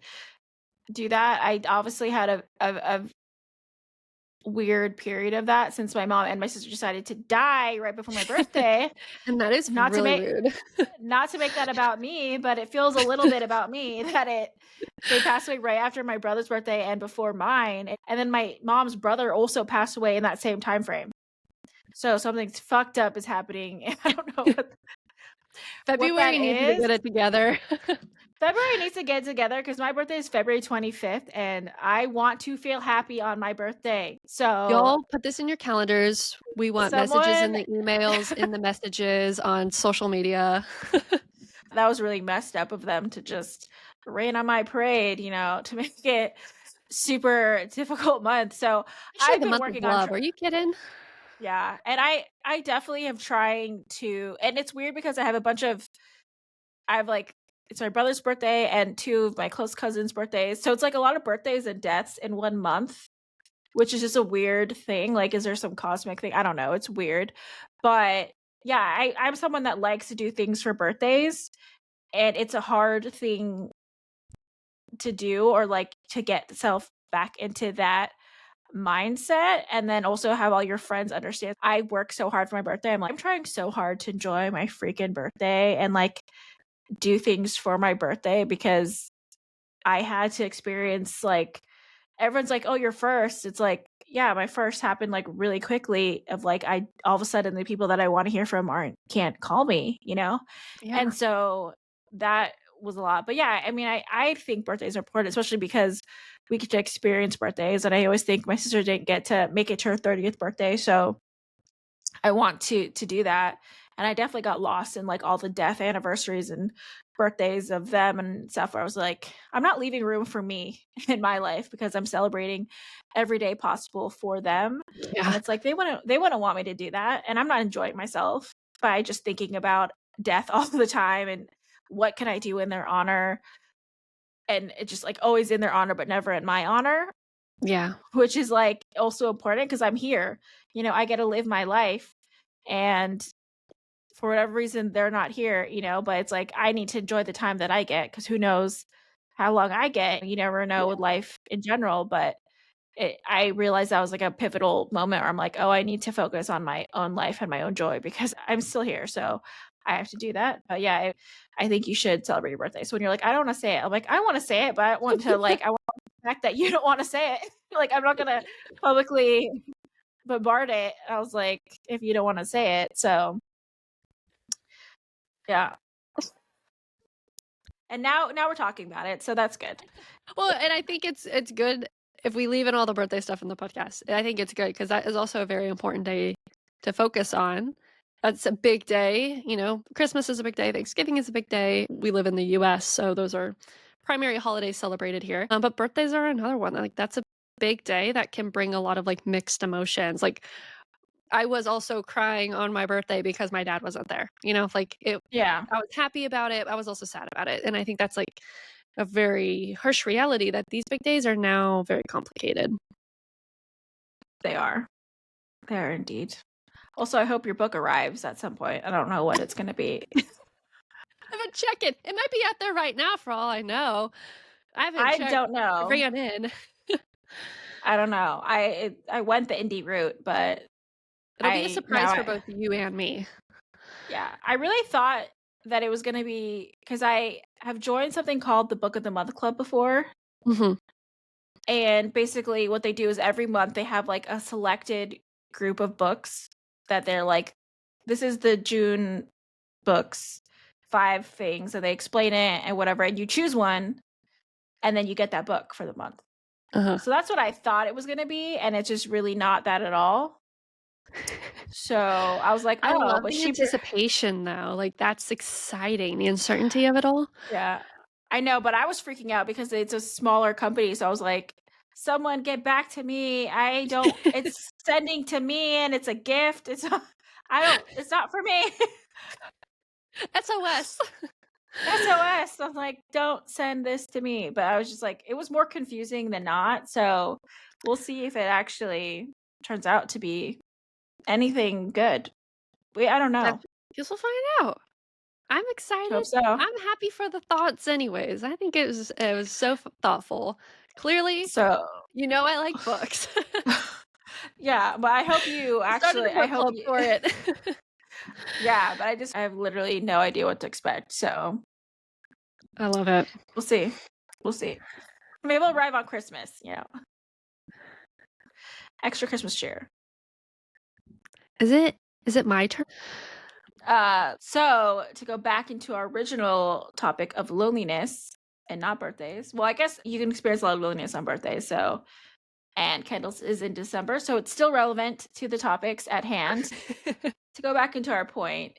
do that. I obviously had a weird period of that since my mom and my sister decided to die right before my birthday. And that is Not to really make rude. not to make that about me, but it feels a little bit about me that they passed away right after my brother's birthday and before mine. And then my mom's brother also passed away in that same time frame. So something's fucked up is happening, and I don't know what that February needs to is. get it together. February needs to get together because my birthday is February 25th, and I want to feel happy on my birthday. So, Y'all put this in your calendars. We want messages in someone the emails, in the messages, on social media. that was really messed up of them to just rain on my parade, to make it super difficult month. So, Actually, I've the been month of working on love. Are you kidding? yeah, and I definitely have trying to, and it's weird because I have, like, it's my brother's birthday and 2 of my close cousins' birthdays. So it's like a lot of birthdays and deaths in 1 month, which is just a weird thing. Like, is there some cosmic thing? I don't know. It's weird. But yeah, I'm someone that likes to do things for birthdays, and it's a hard thing to do, or like to get self back into that mindset, and then also have all your friends understand. I work so hard for my birthday. I'm like, I'm trying so hard to enjoy my freaking birthday and like do things for my birthday because I had to experience, like, everyone's like, "Oh, you're first." It's like, yeah, my first happened, like, really quickly of, like, I all of a sudden, the people that I wanna hear from can't call me, you know? And Yeah. so that was a lot. But yeah, I mean, I think birthdays are important, especially because we get to experience birthdays, and I always think my sister didn't get to make it to her 30th birthday, so I want to do that, and I definitely got lost in, like, all the death anniversaries and birthdays of them and stuff where I was like, "I'm not leaving room for me in my life because I'm celebrating every day possible for them," and Yeah. it's like they wouldn't want me to do that, and I'm not enjoying myself by just thinking about death all the time and what can I do in their honor, and it's just, like, always in their honor, but never in my honor, Yeah. which is, like, also important because 'cause I'm here, I get to live my life, and for whatever reason, they're not here, but it's like, I need to enjoy the time that I get because who knows how long I get. You never know with life in general, but I realized that was like a pivotal moment where I'm like, "Oh, I need to focus on my own life and my own joy because I'm still here." So I have to do that. But yeah, I think you should celebrate your birthday. So when you're like, "I don't wanna say it," I'm like, "I wanna say it, but I want to like I want the fact that you don't wanna say it." Like, I'm not gonna publicly bombard it. I was like, if you don't wanna say it. So, yeah. And now we're talking about it, so that's good. Well, and I think it's good if we leave in all the birthday stuff in the podcast. I think it's good because that is also a very important day to focus on. That's a big day, you know. Christmas is a big day. Thanksgiving is a big day. We live in the U.S., so those are primary holidays celebrated here. But birthdays are another one. Like that's a big day that can bring a lot of like mixed emotions. Like I was also crying on my birthday because my dad wasn't there. You know, like it. Yeah, I was happy about it. I was also sad about it, and I think that's like a very harsh reality that these big days are now very complicated. they are. They are indeed. Also, I hope your book arrives at some point. I don't know what it's gonna be. I haven't checked it. It might be out there right now for all I know. I haven't I checked. don't I know. ran in. I don't know. I went the indie route, but It'll be a surprise for I both you and me. yeah, I really thought that it was gonna be because I have joined something called the Book of the Month Club before. Mhm. And basically what they do is every month they have like a selected group of books that they're like, this is the June books, 5 things, and they explain it and whatever, and you choose one, and then you get that book for the month. Uh-huh. So that's what I thought it was gonna be, and it's just really not that at all. So I was like, I oh, love but the she anticipation though. Like that's exciting, the uncertainty of it all. yeah. I know, but I was freaking out because it's a smaller company, so I was like, "Someone get back to me. I don't it's sending to me and it's a gift. It's not I don't it's not for me." SOS. SOS. I'm like, "Don't send this to me." But I was just like it was more confusing than not, so we'll see if it actually turns out to be anything good. I don't I know. guess we'll find out. I'm Hope excited. so. I'm happy for the thoughts anyways. I think it was so thoughtful. Clearly, So you know I like books. yeah, but I hope you I started actually a I book hope club you for it. yeah, but I have literally no idea what to expect, so I love it. we'll see. We'll see. Maybe it'll arrive on Christmas, extra Christmas cheer. Is it my turn? So to go back into our original topic of loneliness and not birthdays. Well, I guess you can experience a lot of loneliness on birthdays, so and Kendall's is in December, so it's still relevant to the topics at hand. To go back into our point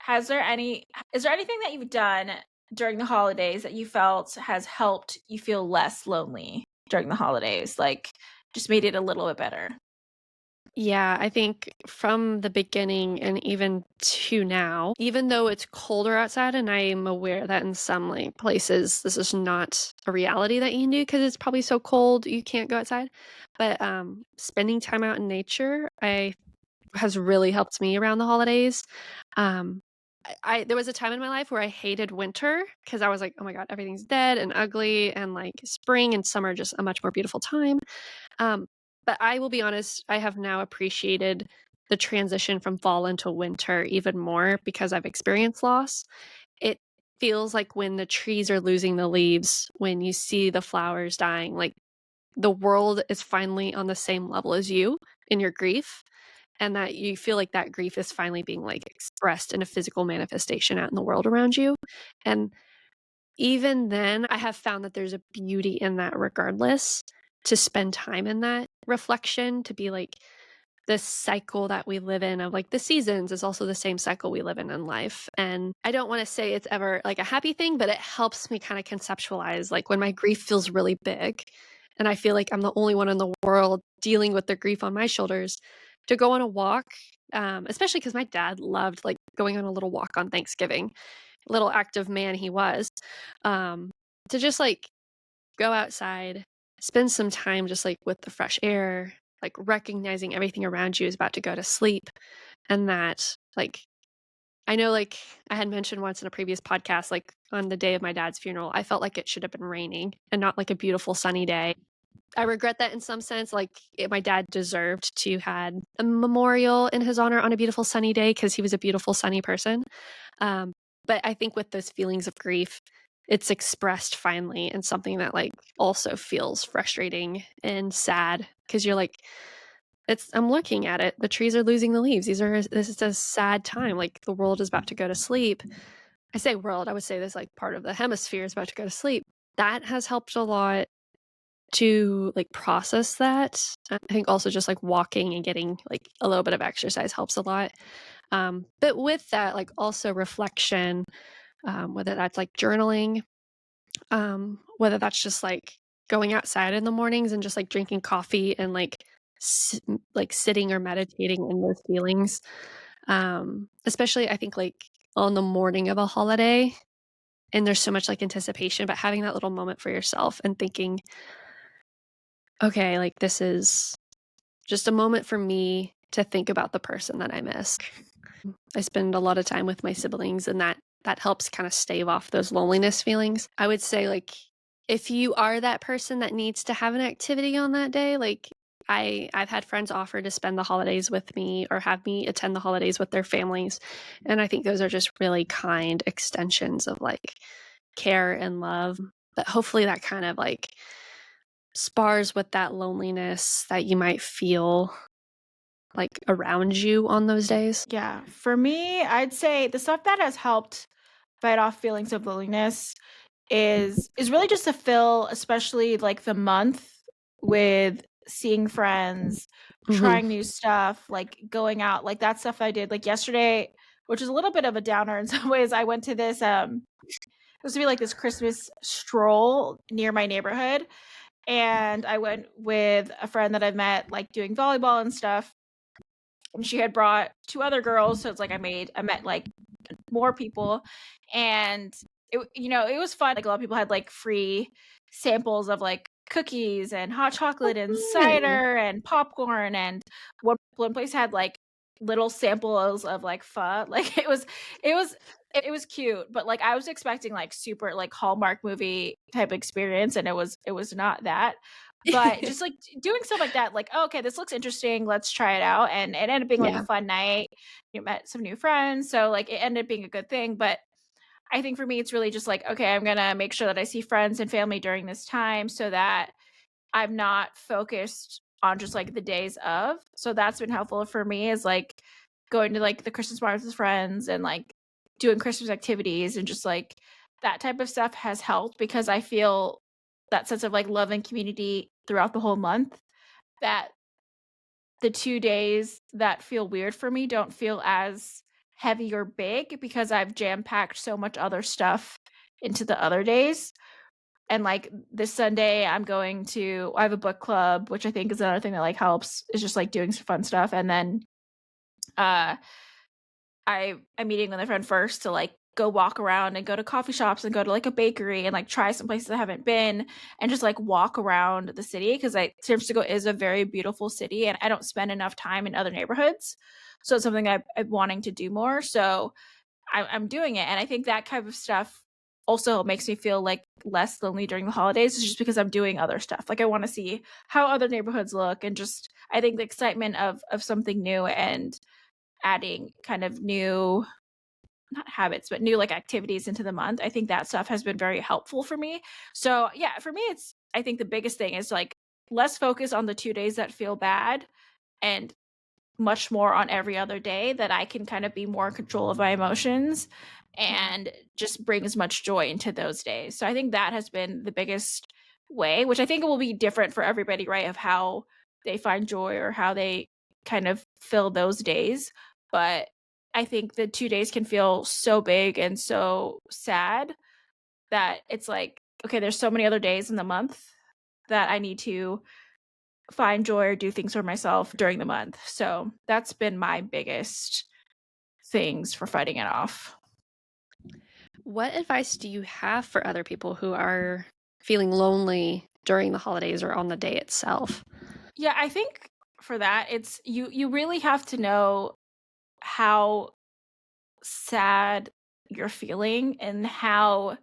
has there any is there anything that you've done during the holidays that you felt has helped you feel less lonely during the holidays? Like, just made it a little bit better? Yeah, I think from the beginning and even to now, even though it's colder outside and I am aware that in some like places this is not a reality that you can do because it's probably so cold you can't go outside. But spending time out in nature, I has really helped me around the holidays. Um, I there was a time in my life where I hated winter because I was like, oh my god, everything's dead and ugly, and like spring and summer are just a much more beautiful time. Um, but I will be honest, I have now appreciated the transition from fall into winter even more because I've experienced loss. It feels like when the trees are losing the leaves, when you see the flowers dying, like the world is finally on the same level as you in your grief, and that you feel like that grief is finally being like expressed in a physical manifestation out in the world around you. And even then, I have found that there's a beauty in that regardless, to spend time in that reflection, to be like, this cycle that we live in of like the seasons is also the same cycle we live in life. And I don't want to say it's ever like a happy thing, but it helps me kind of conceptualize like when my grief feels really big and I feel like I'm the only one in the world dealing with the grief on my shoulders, to go on a walk, especially because my dad loved like going on a little walk on Thanksgiving, little active man he was, um, to just like go outside, spend some time just like with the fresh air, like recognizing everything around you is about to go to sleep. And that, like, I know, like, I had mentioned once in a previous podcast, like, on the day of my dad's funeral, I felt like it should have been raining and not like a beautiful sunny day. I regret that in some sense. Like, my dad deserved to had a memorial in his honor on a beautiful sunny day because he was a beautiful sunny person. Um, but I think with those feelings of grief, it's expressed finally in something that, like, also feels frustrating and sad because 'cause you're like, it's I'm looking at it, the trees are losing the leaves, this is a sad time, like, the world is about to go to sleep. I say world, I would say this, like, part of the hemisphere is about to go to sleep. That has helped a lot to, like, process that. I think also just, like, walking and getting, like, a little bit of exercise helps a lot. But with that, like, also reflection, whether that's, like, journaling, whether that's just, like, going outside in the mornings and just, like, drinking coffee and, like, sitting or meditating in those feelings. Especially, I think, like, on the morning of a holiday, and there's so much, like, anticipation, but having that little moment for yourself and thinking, "Okay, like, this is just a moment for me to think about the person that I miss." I spend a lot of time with my siblings, and that helps kinda stave off those loneliness feelings. I would say, like, if you are that person that needs to have an activity on that day, like, I've had friends offer to spend the holidays with me or have me attend the holidays with their families, and I think those are just really kind extensions of, like, care and love, but hopefully that kind of, like, spars with that loneliness that you might feel, like, around you on those days. Yeah, for me, I'd say the stuff that has helped fight off feelings of loneliness is really just to fill, especially, like, the month with seeing friends, Mhm. trying new stuff, like, going out, like, that stuff I did, like, yesterday, which is a little bit of a downer in some ways. I went to this, it was to be, like, this Christmas stroll near my neighborhood, and I went with a friend that I've met, like, doing volleyball and stuff, and she had brought 2 other girls, so it's like I met, like, more people, and it was fun, like, a lot of people had, like, free samples of, like, cookies and hot Oh, chocolate and fun. cider and popcorn, and one place had, like, little samples of, like, pho, like, it was cute, but, like, I was expecting, like, super, like, Hallmark movie type experience, and it was not that, but just, like, doing stuff like that, like, "Oh, okay, this looks interesting, let's try it out," and it ended up being, like, a Yeah, fun night. You met some new friends, so, like, it ended up being a good thing, but I think for me, it's really just like, "Okay, I'm gonna make sure that I see friends and family during this time so that I'm not focused on just, like, the days of." So that's been helpful for me is, like, going to, like, the Christmas parties with friends and, like, doing Christmas activities and just, like, that type of stuff has helped because I feel that sense of, like, love and community throughout the whole month, that the 2 days that feel weird for me don't feel as heavy or big because I've jam-packed so much other stuff into the other days. And, like, this Sunday, I have a book club, which I think is another thing that, like, helps, is just, like, doing some fun stuff, and then, uh, I'm meeting with a friend first to, like, go walk around and go to coffee shops and go to, like, a bakery and, like, try some places I haven't been and just, like, walk around the city because San Francisco is a very beautiful city, and I don't spend enough time in other neighborhoods. So it's something I'm wanting to do more, so I'm doing it, and I think that kind of stuff also makes me feel, like, less lonely during the holidays, is just because I'm doing other stuff, like, I wanna see how other neighborhoods look and just I think the excitement of something new and adding kind of new not habits, but new, like, activities into the month, I think that stuff has been very helpful for me. So, yeah, for me, it's I think the biggest thing is, like, less focus on the 2 days that feel bad and much more on every other day that I can kind of be more in control of my emotions yeah. and just bring as much joy into those days. So I think that has been the biggest way, which I think will be different for everybody, right? Of how they find joy or how they kind of fill those days. But I think the 2 days can feel so big and so sad that it's like, okay, there's so many other days in the month that I need to find joy or do things for myself during the month. So that's been my biggest things for fighting it off. What advice do you have for other people who are feeling lonely during the holidays or on the day itself? Yeah, I think for that, it's you really have to know how sad you're feeling and how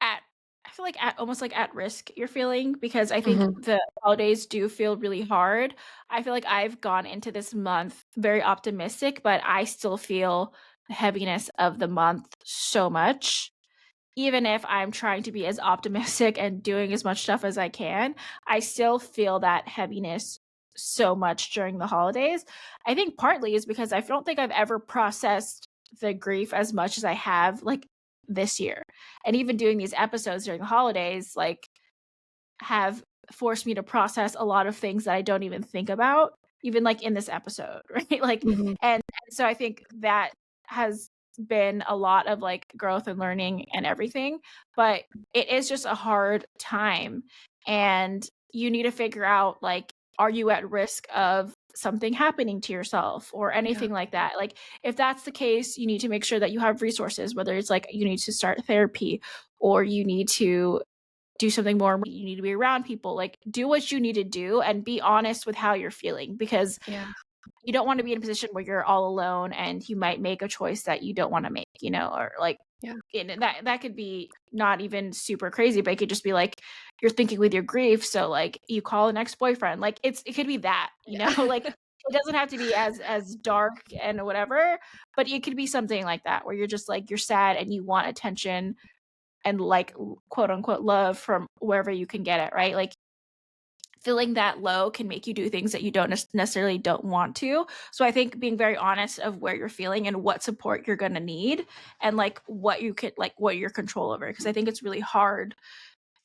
at I feel like at almost like at risk you're feeling because I think Mhm. the holidays do feel really hard. I feel like I've gone into this month very optimistic, but I still feel the heaviness of the month so much. even if I'm trying to be as optimistic and doing as much stuff as I can, I still feel that heaviness so much during the holidays. I think partly is because I don't think I've ever processed the grief as much as I have like this year. And even doing these episodes during the holidays, like have forced me to process a lot of things that I don't even think about, even like in this episode, right? Like, Mhm. and so I think that has been a lot of like growth and learning and everything, but it is just a hard time. And you need to figure out like, are you at risk of something happening to yourself or Yeah. anything like that? Like, if that's the case, you need to make sure that you have resources, whether it's like you need to start therapy or you need to do something more, you need to be around people, like, do what you need to do and be honest with how you're feeling because Yeah. you don't wanna be in a position where you're all alone and you might make a choice that you don't wanna make, you know, or, like, Yeah. and that could be not even super crazy, but it could just be, like, you're thinking with your grief, so, like, you call an ex-boyfriend, like, it could be that, you know, Yeah. like, it doesn't have to be as dark and whatever, but it could be something like that where you're just, like, you're sad and you want attention and like quote unquote love from wherever you can get it, right? Like feeling that low can make you do things that you don't necessarily don't want to. So I think being very honest of where you're feeling and what support you're going to need and like what you could like what your control over because I think it's really hard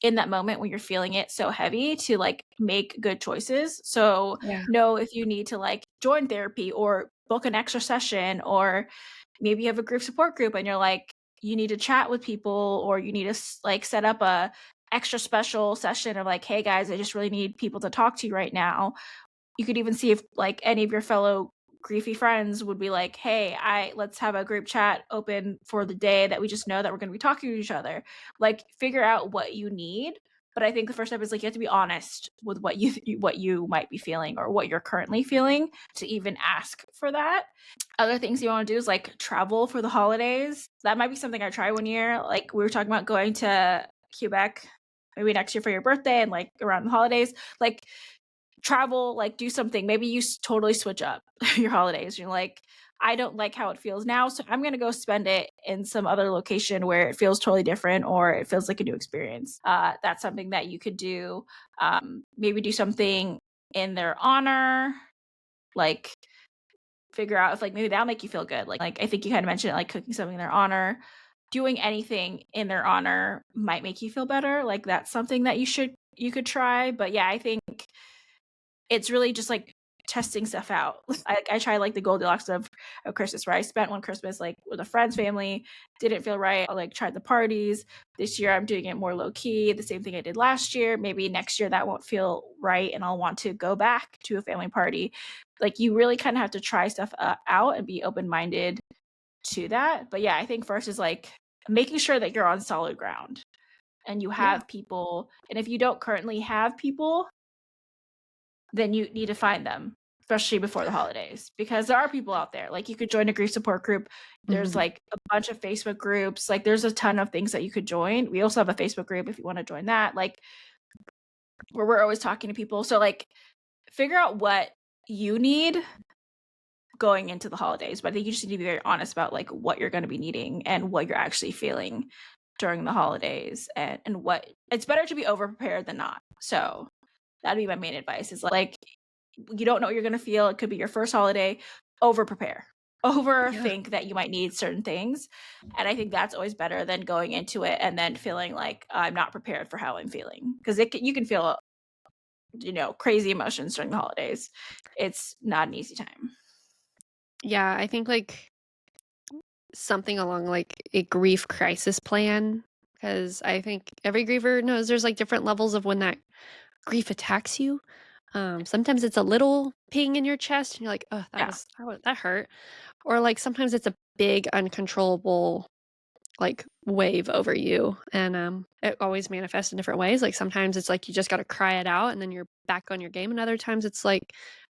in that moment when you're feeling it so heavy to like make good choices. So Yeah. know if you need to like join therapy or book an extra session or maybe you have a group support group and you're like you need to chat with people or you need to like set up a extra special session of like hey guys I just really need people to talk to you right now. You could even see if like any of your fellow griefy friends would be like hey I let's have a group chat open for the day that we just know that we're going to be talking to each other, like figure out what you need. But I think the first step is like you have to be honest with what you might be feeling or what you're currently feeling to even ask for that. Other things you wanna do is, like, travel for the holidays. That might be something I try one year, like, we were talking about going to Quebec maybe next year for your birthday and, like, around the holidays. Like, travel, like, do something. Maybe you totally switch up your holidays. You're like, "I don't like how it feels now, so I'm gonna go spend it in some other location where it feels totally different or it feels like a new experience." That's something that you could do. Maybe do something in their honor, like figure out if like maybe that'll make you feel good. Like I think you kind of mentioned it, like cooking something in their honor, doing anything in their honor might make you feel better. Like that's something that you could try. But yeah, I think it's really just like testing stuff out. I tried like the Goldilocks of Christmas, where I spent one Christmas like with a friend's family, didn't feel right. I like tried the parties. This year I'm doing it more low key, the same thing I did last year. Maybe next year that won't feel right and I'll want to go back to a family party. Like you really kind of have to try stuff out and be open minded to that. But yeah, I think first is like making sure that you're on solid ground and you Yeah. have people. And if you don't currently have people, then you need to find them, especially before the holidays, because there are people out there. Like you could join a grief support group. There's Mhm. like a bunch of Facebook groups. Like there's a ton of things that you could join. We also have a Facebook group if you want to join that, like where we're always talking to people. So like figure out what you need going into the holidays. But I think you just need to be very honest about like what you're going to be needing and what you're actually feeling during the holidays and what it's better to be over prepared than not. So that'd be my main advice is like you don't know what you're gonna feel. It could be your first holiday. Over prepare. Yeah. Overthink that you might need certain things. And I think that's always better than going into it and then feeling like I'm not prepared for how I'm feeling. Because you can feel, you know, crazy emotions during the holidays. It's not an easy time. Yeah, I think, like, something along, like, a grief crisis plan, because I think every griever knows there's, like, different levels of when that grief attacks you. Sometimes it's a little ping in your chest, and you're like, "Oh, Yeah. that hurt." Or, like, sometimes it's a big, uncontrollable, like, wave over you, and, it always manifests in different ways. Like, sometimes it's like you just gotta cry it out, and then you're back on your game, and other times it's like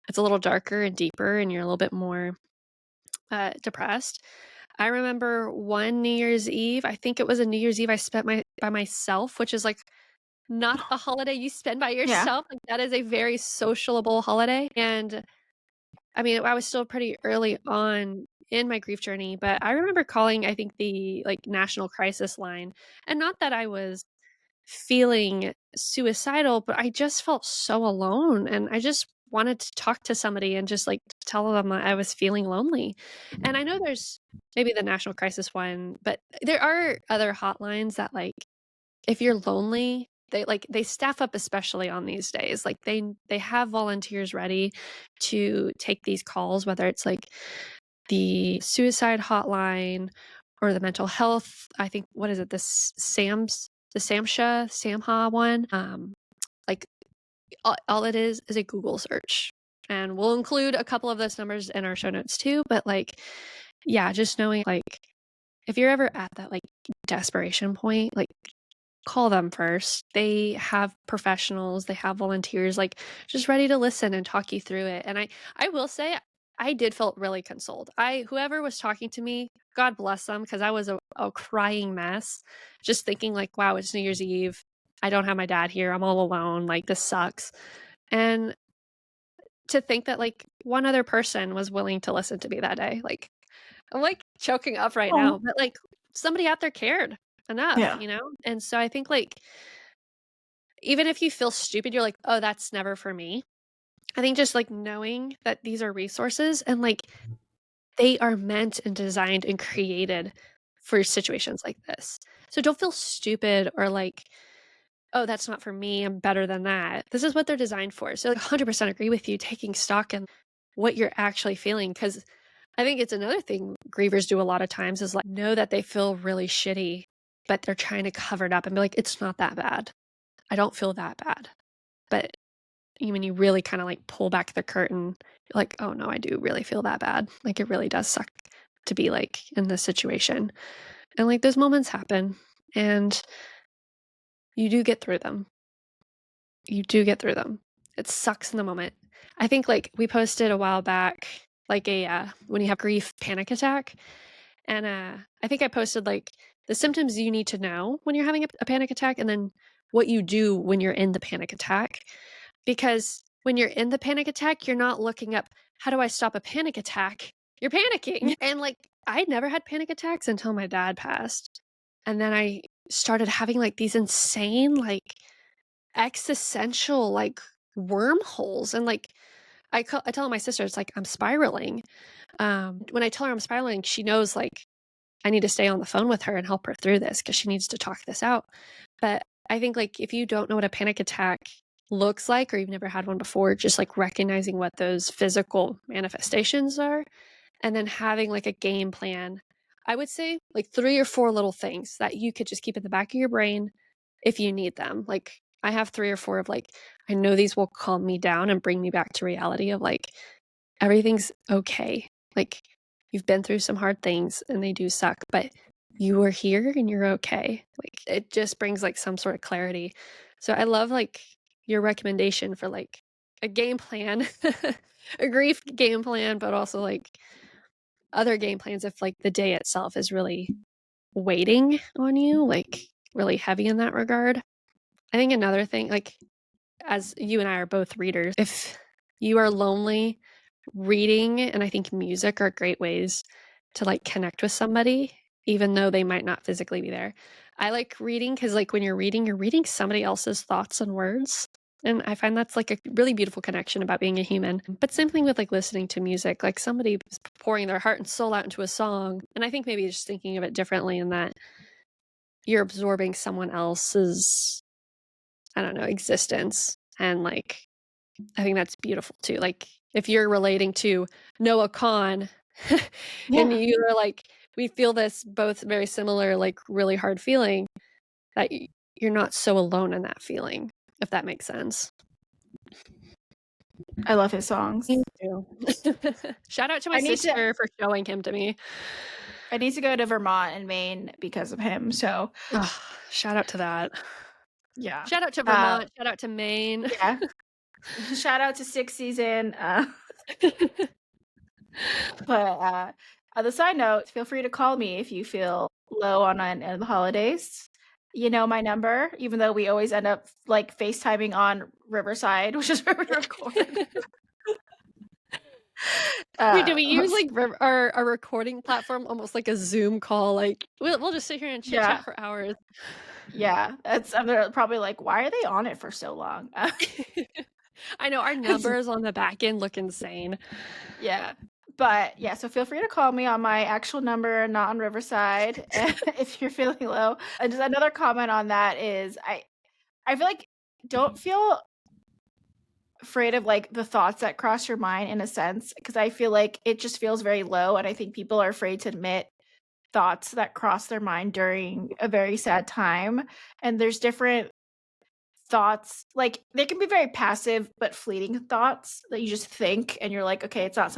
it's a little darker and deeper, and you're a little bit more, depressed. I remember one New Year's Eve, I think it was a New Year's Eve I spent by myself, which is, like, not a holiday you spend by Yeah. yourself, like, that is a very sociable holiday, and, I mean, I was still pretty early on in my grief journey, but I remember calling, I think, the, like, national crisis line, and not that I was feeling suicidal, but I just felt so alone, and I just wanted to talk to somebody and just, like, tell them I was feeling lonely. And I know there's maybe the national crisis one, but there are other hotlines that, like, if you're lonely, they staff up especially on these days. Like, they have volunteers ready to take these calls, whether it's, like, the suicide hotline or the mental health, I think, what is it? The SAMHSA one. Like, all it is a Google search, and we'll include a couple of those numbers in our show notes too, but, like, yeah, just knowing, like, if you're ever at that, like, desperation point, like, call them first. They have professionals, they have volunteers, like, just ready to listen and talk you through it, and I will say, I did felt really consoled. I Whoever was talking to me, God bless them, because I was a crying mess, just thinking, like, "Wow, it's New Year's Eve. I don't have my dad here. I'm all alone. Like, this sucks." And to think that, like, one other person was willing to listen to me that day, like, I'm, like, choking up right now, Oh, but, like, somebody out there cared enough, yeah. you know? And so I think, like, even if you feel stupid, you're like, "Oh, that's never for me." I think just, like, knowing that these are resources and, like, they are meant and designed and created for situations like this. So don't feel stupid or like, "Oh, that's not for me. I'm better than that." This is what they're designed for. So, like, 100% agree with you taking stock in what you're actually feeling, because I think it's another thing grievers do a lot of times is, like, know that they feel really shitty, but they're trying to cover it up and be like, "It's not that bad. I don't feel that bad." But when you really kinda, like, pull back the curtain, you're like, "Oh, no, I do really feel that bad." Like, it really does suck to be, like, in this situation. And, like, those moments happen, and you do get through them. You do get through them. It sucks in the moment. I think, like, we posted a while back, like, when you have grief panic attack, and, I think I posted, like, the symptoms you need to know when you're having a panic attack, and then what you do when you're in the panic attack. Because when you're in the panic attack, you're not looking up, "How do I stop a panic attack?" You're panicking, and, like, I'd never had panic attacks until my dad passed, and then I started having, like, these insane, like, existential, like, wormholes, and, like, I tell my sister, it's like, "I'm spiraling." When I tell her I'm spiraling, she knows, like, I need to stay on the phone with her and help her through this because she needs to talk this out. But I think, like, if you don't know what a panic attack looks like or you've never had one before, just, like, recognizing what those physical manifestations are and then having, like, a game plan. I would say, like, 3 or 4 little things that you could just keep in the back of your brain if you need them. Like, I have 3 or 4 of, like, I know these will calm me down and bring me back to reality of, like, everything's okay. Like, you've been through some hard things and they do suck, but you are here and you're okay. Like, it just brings, like, some sort of clarity. So I love, like, your recommendation for, like, a game plan, a grief game plan, but also, like, other game plans if, like, the day itself is really waiting on you, like, really heavy in that regard. I think another thing, like, as you and I are both readers, if you are lonely, reading and I think music are great ways to, like, connect with somebody, even though they might not physically be there. I like reading because, like, when you're reading somebody else's thoughts and words, and I find that's, like, a really beautiful connection about being a human. But same thing with, like, listening to music, like, somebody is pouring their heart and soul out into a song, and I think maybe just thinking of it differently in that you're absorbing someone else's, I don't know, existence, and, like, I think that's beautiful too. Like, if you're relating to Noah Kahan and Yeah. you are like, we feel this both very similar, like, really hard feeling, that you're not so alone in that feeling, if that makes sense. I love his songs. Me too. Shout out to my I need to sister for showing him to me. I need to go to Vermont and Maine because of him, so, Ugh, shout out to that. yeah. Shout out to Uh, Vermont, shout out to Maine. yeah. Shout out to 6th season, but, on the side note, feel free to call me if you feel low on the holidays. You know my number, even though we always end up, like, FaceTiming on Riverside, which is where we record. Wait, do we use, Most like, our recording platform almost like a Zoom call? Like, we'll just sit here and chit yeah, chat for hours. yeah, that's they're probably like, "Why are they on it for so long?" I know our It's numbers on the back end look insane. yeah. But, yeah, so feel free to call me on my actual number, not on Riverside, if you're feeling low. And just another comment on that is I feel like don't feel afraid of, like, the thoughts that cross your mind in a sense, because I feel like it just feels very low, and I think people are afraid to admit thoughts that cross their mind during a very sad time, and there's different thoughts, like, they can be very passive but fleeting thoughts that you just think, and you're like, "Okay, it's not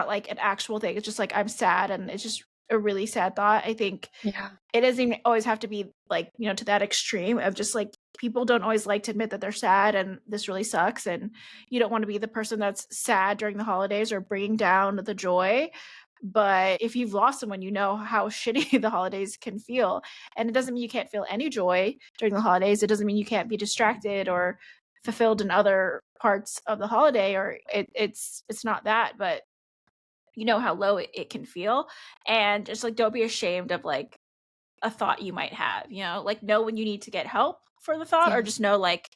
like an actual thing, it's just like, I'm sad," and it's just a really sad thought. I think Yeah. it doesn't even always have to be, like, to that extreme of just, like, people don't always like to admit that they're sad, and this really sucks, and you don't wanna be the person that's sad during the holidays or bringing down the joy, but if you've lost someone, you know how shitty the holidays can feel, and it doesn't mean you can't feel any joy during the holidays, it doesn't mean you can't be distracted or fulfilled in other parts of the holiday, or it's not that, but you know how low it can feel, and just, like, don't be ashamed of, like, a thought you might have, like, know when you need to get help for the thought, or Yeah. just know, like,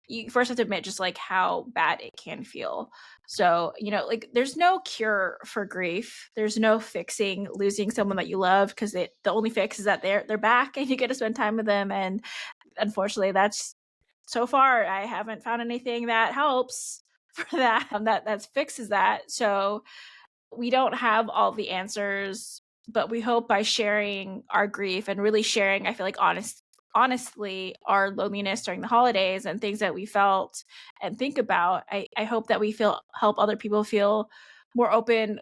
you first have to admit just, like, how bad it can feel. So, like, there's no cure for grief. There's no fixing losing someone that you love, because the only fix is that they're back and you get to spend time with them, and unfortunately, that's so far, I haven't found anything that helps for that, that fixes that. So, we don't have all the answers, but we hope by sharing our grief and really sharing, I feel like honestly, our loneliness during the holidays and things that we felt and think about, I hope that we feel help other people feel more open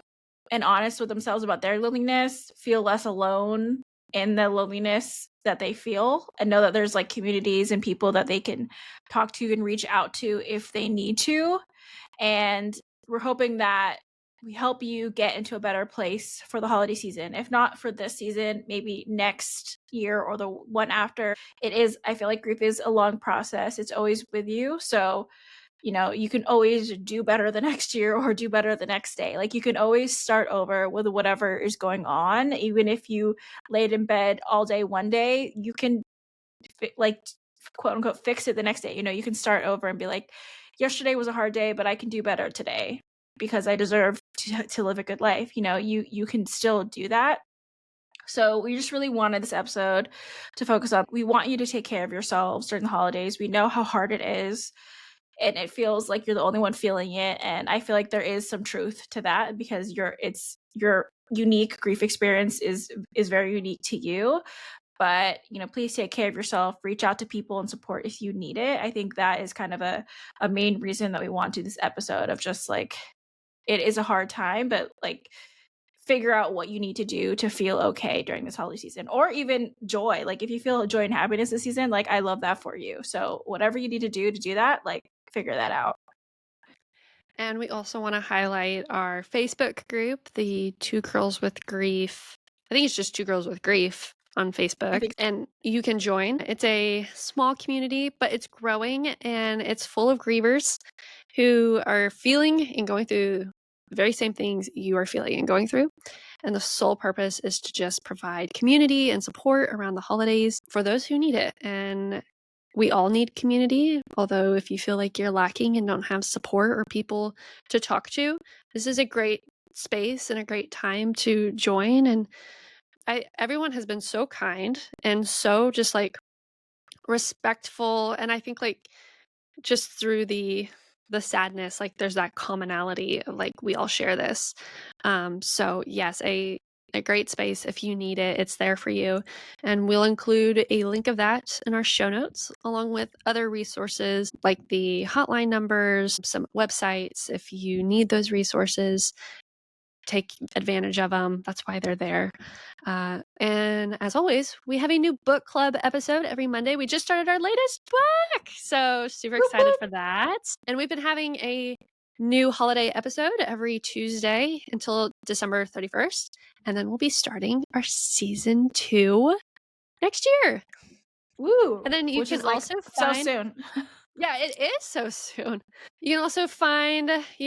and honest with themselves about their loneliness, feel less alone in the loneliness that they feel, and know that there's like communities and people that they can talk to and reach out to if they need to. And we're hoping that we help you get into a better place for the holiday season. If not for this season, maybe next year or the one after. I feel like grief is a long process. It's always with you. So, you can always do better the next year or do better the next day. Like, you can always start over with whatever is going on. Even if you laid in bed all day one day, you can like quote unquote fix it the next day. You can start over and be like, yesterday was a hard day, but I can do better today because I deserve to live a good life. You can still do that. So we just really wanted this episode to focus on, we want you to take care of yourselves during the holidays. We know how hard it is, and it feels like you're the only one feeling it, and I feel like there is some truth to that, because your unique grief experience is very unique to you. But please take care of yourself, reach out to people and support if you need it. I think that is kind of a main reason that we want to do this episode, of just like, it is a hard time, but like, figure out what you need to do to feel okay during this holiday season, or even joy. Like, if you feel joy and happiness this season, like, I love that for you. So whatever you need to do that, like, figure that out. And we also want to highlight our Facebook group, the Two Girls with Grief. I think it's just Two Girls with Grief on I Facebook, think and you can join. It's a small community, but it's growing, and it's full of grievers who are feeling and going through the very same things you are feeling and going through. And the sole purpose is to just provide community and support around the holidays for those who need it. And we all need community, although if you feel like you're lacking and don't have support or people to talk to, this is a great space and a great time to join. And everyone has been so kind and so just like respectful, and I think like just through the sadness, like there's that commonality of like we all share this. So yes, a great space. If you need it, it's there for you, and we'll include a link of that in our show notes, along with other resources like the hotline numbers, some websites if you need those resources. Take advantage of them. That's why they're there. And as always, we have a new book club episode every Monday. We just started our latest book, so super whoop, excited whoop. for that. And we've been having a new holiday episode every Tuesday until December 31st. And then we'll be starting our season 2 next year. Woo, And then you which can is like also so find soon. Yeah, it is so soon. You can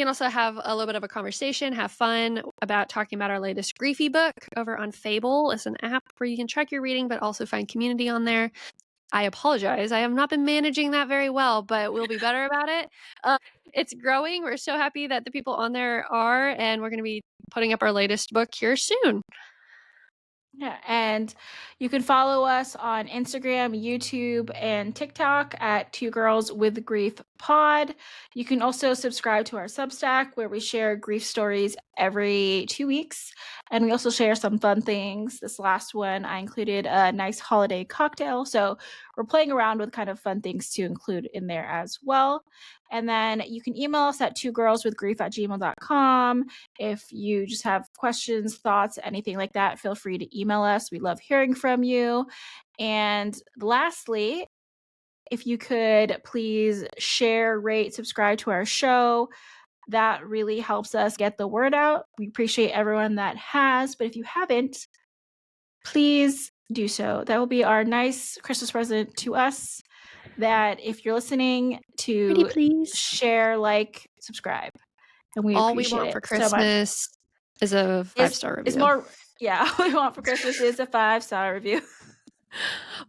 also have a little bit of a conversation, have fun about talking about our latest griefy book over on Fable. It's an app where you can track your reading, but also find community on there. I apologize. I have not been managing that very well, but we'll be better about it. Uh, it's growing. We're so happy that the people on there are, and we're going to be putting up our latest book here soon. Yeah, and you can follow us on Instagram, YouTube, and TikTok at Two Girls with Grief Pod. You can also subscribe to our Substack where we share grief stories every 2 weeks. And we also share some fun things. This last one, I included a nice holiday cocktail. So we're playing around with kind of fun things to include in there as well. And then you can email us at twogirlswithgrief@gmail.com. If you just have questions, thoughts, anything like that, feel free to email us. We love hearing from you. And lastly, if you could please share, rate, subscribe to our show. That really helps us get the word out. We appreciate everyone that has, but if you haven't, please do so. That will be our nice Christmas present to us. That if you're listening, Pretty to please. share, like, subscribe. And we All we appreciate want it for so much. Christmas is a Is 5-star is review. more yeah, all we want for Christmas is a 5-star review.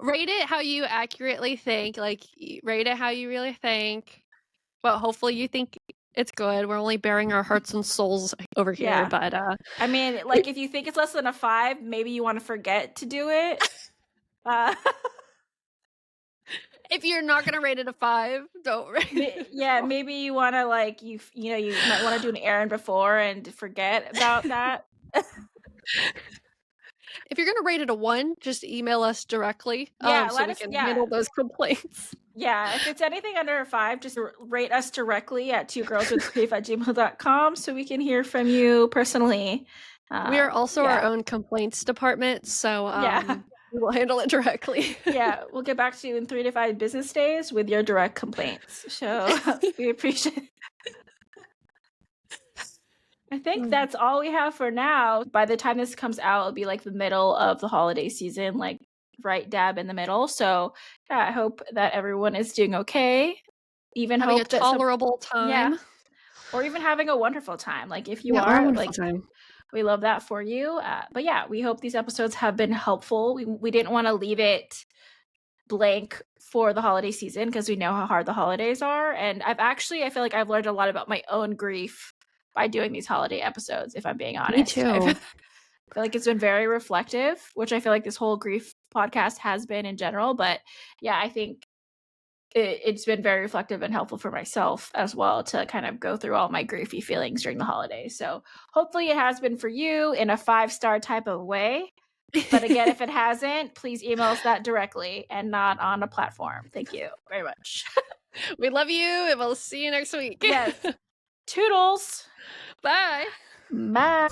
Rate it how you accurately think, like, rate it how you really think. Well, hopefully you think it's good. We're only bearing our hearts and souls over here, Yeah. but, I mean, like, if you think it's less than a 5, maybe you wanna forget to do it. Uh, if you're not gonna rate it a 5, don't rate it. yeah, maybe you wanna, like, you might wanna do an errand before and forget about that. If you're gonna rate it a 1, just email us directly, Yeah, so let we us can yeah. handle those complaints. Yeah, if it's anything under a 5, just rate us directly at twogirlswithgrief@gmail.com so we can hear from you personally. We are also our Yeah. own complaints department, so, Yeah. we will handle it directly. Yeah, we'll get back to you in 3 to 5 business days with your direct complaints. So, we appreciate I think that's all we have for now. By the time this comes out, it'll be, like, the middle of the holiday season, like, right dab in the middle. So, yeah, I hope that everyone is doing okay. Even Having a hope that some tolerable Yeah. time. Or even having a wonderful time. Like, if you Yeah, or a are, wonderful like, time. we love that for you. But yeah, we hope these episodes have been helpful. We didn't wanna leave it blank for the holiday season because we know how hard the holidays are. And I feel like I've learned a lot about my own grief by doing these holiday episodes, if I'm being Me honest. I feel too. like it's been very reflective, which I feel like this whole grief podcast has been in general. But yeah, I think it's been very reflective and helpful for myself as well to kind of go through all my griefy feelings during the holidays. So hopefully it has been for you in a 5-star type of way. But again, if it hasn't, please email us that directly and not on a platform. Thank you very much. We love you, and we'll see you next week. Yes. Toodles. Bye. Bye.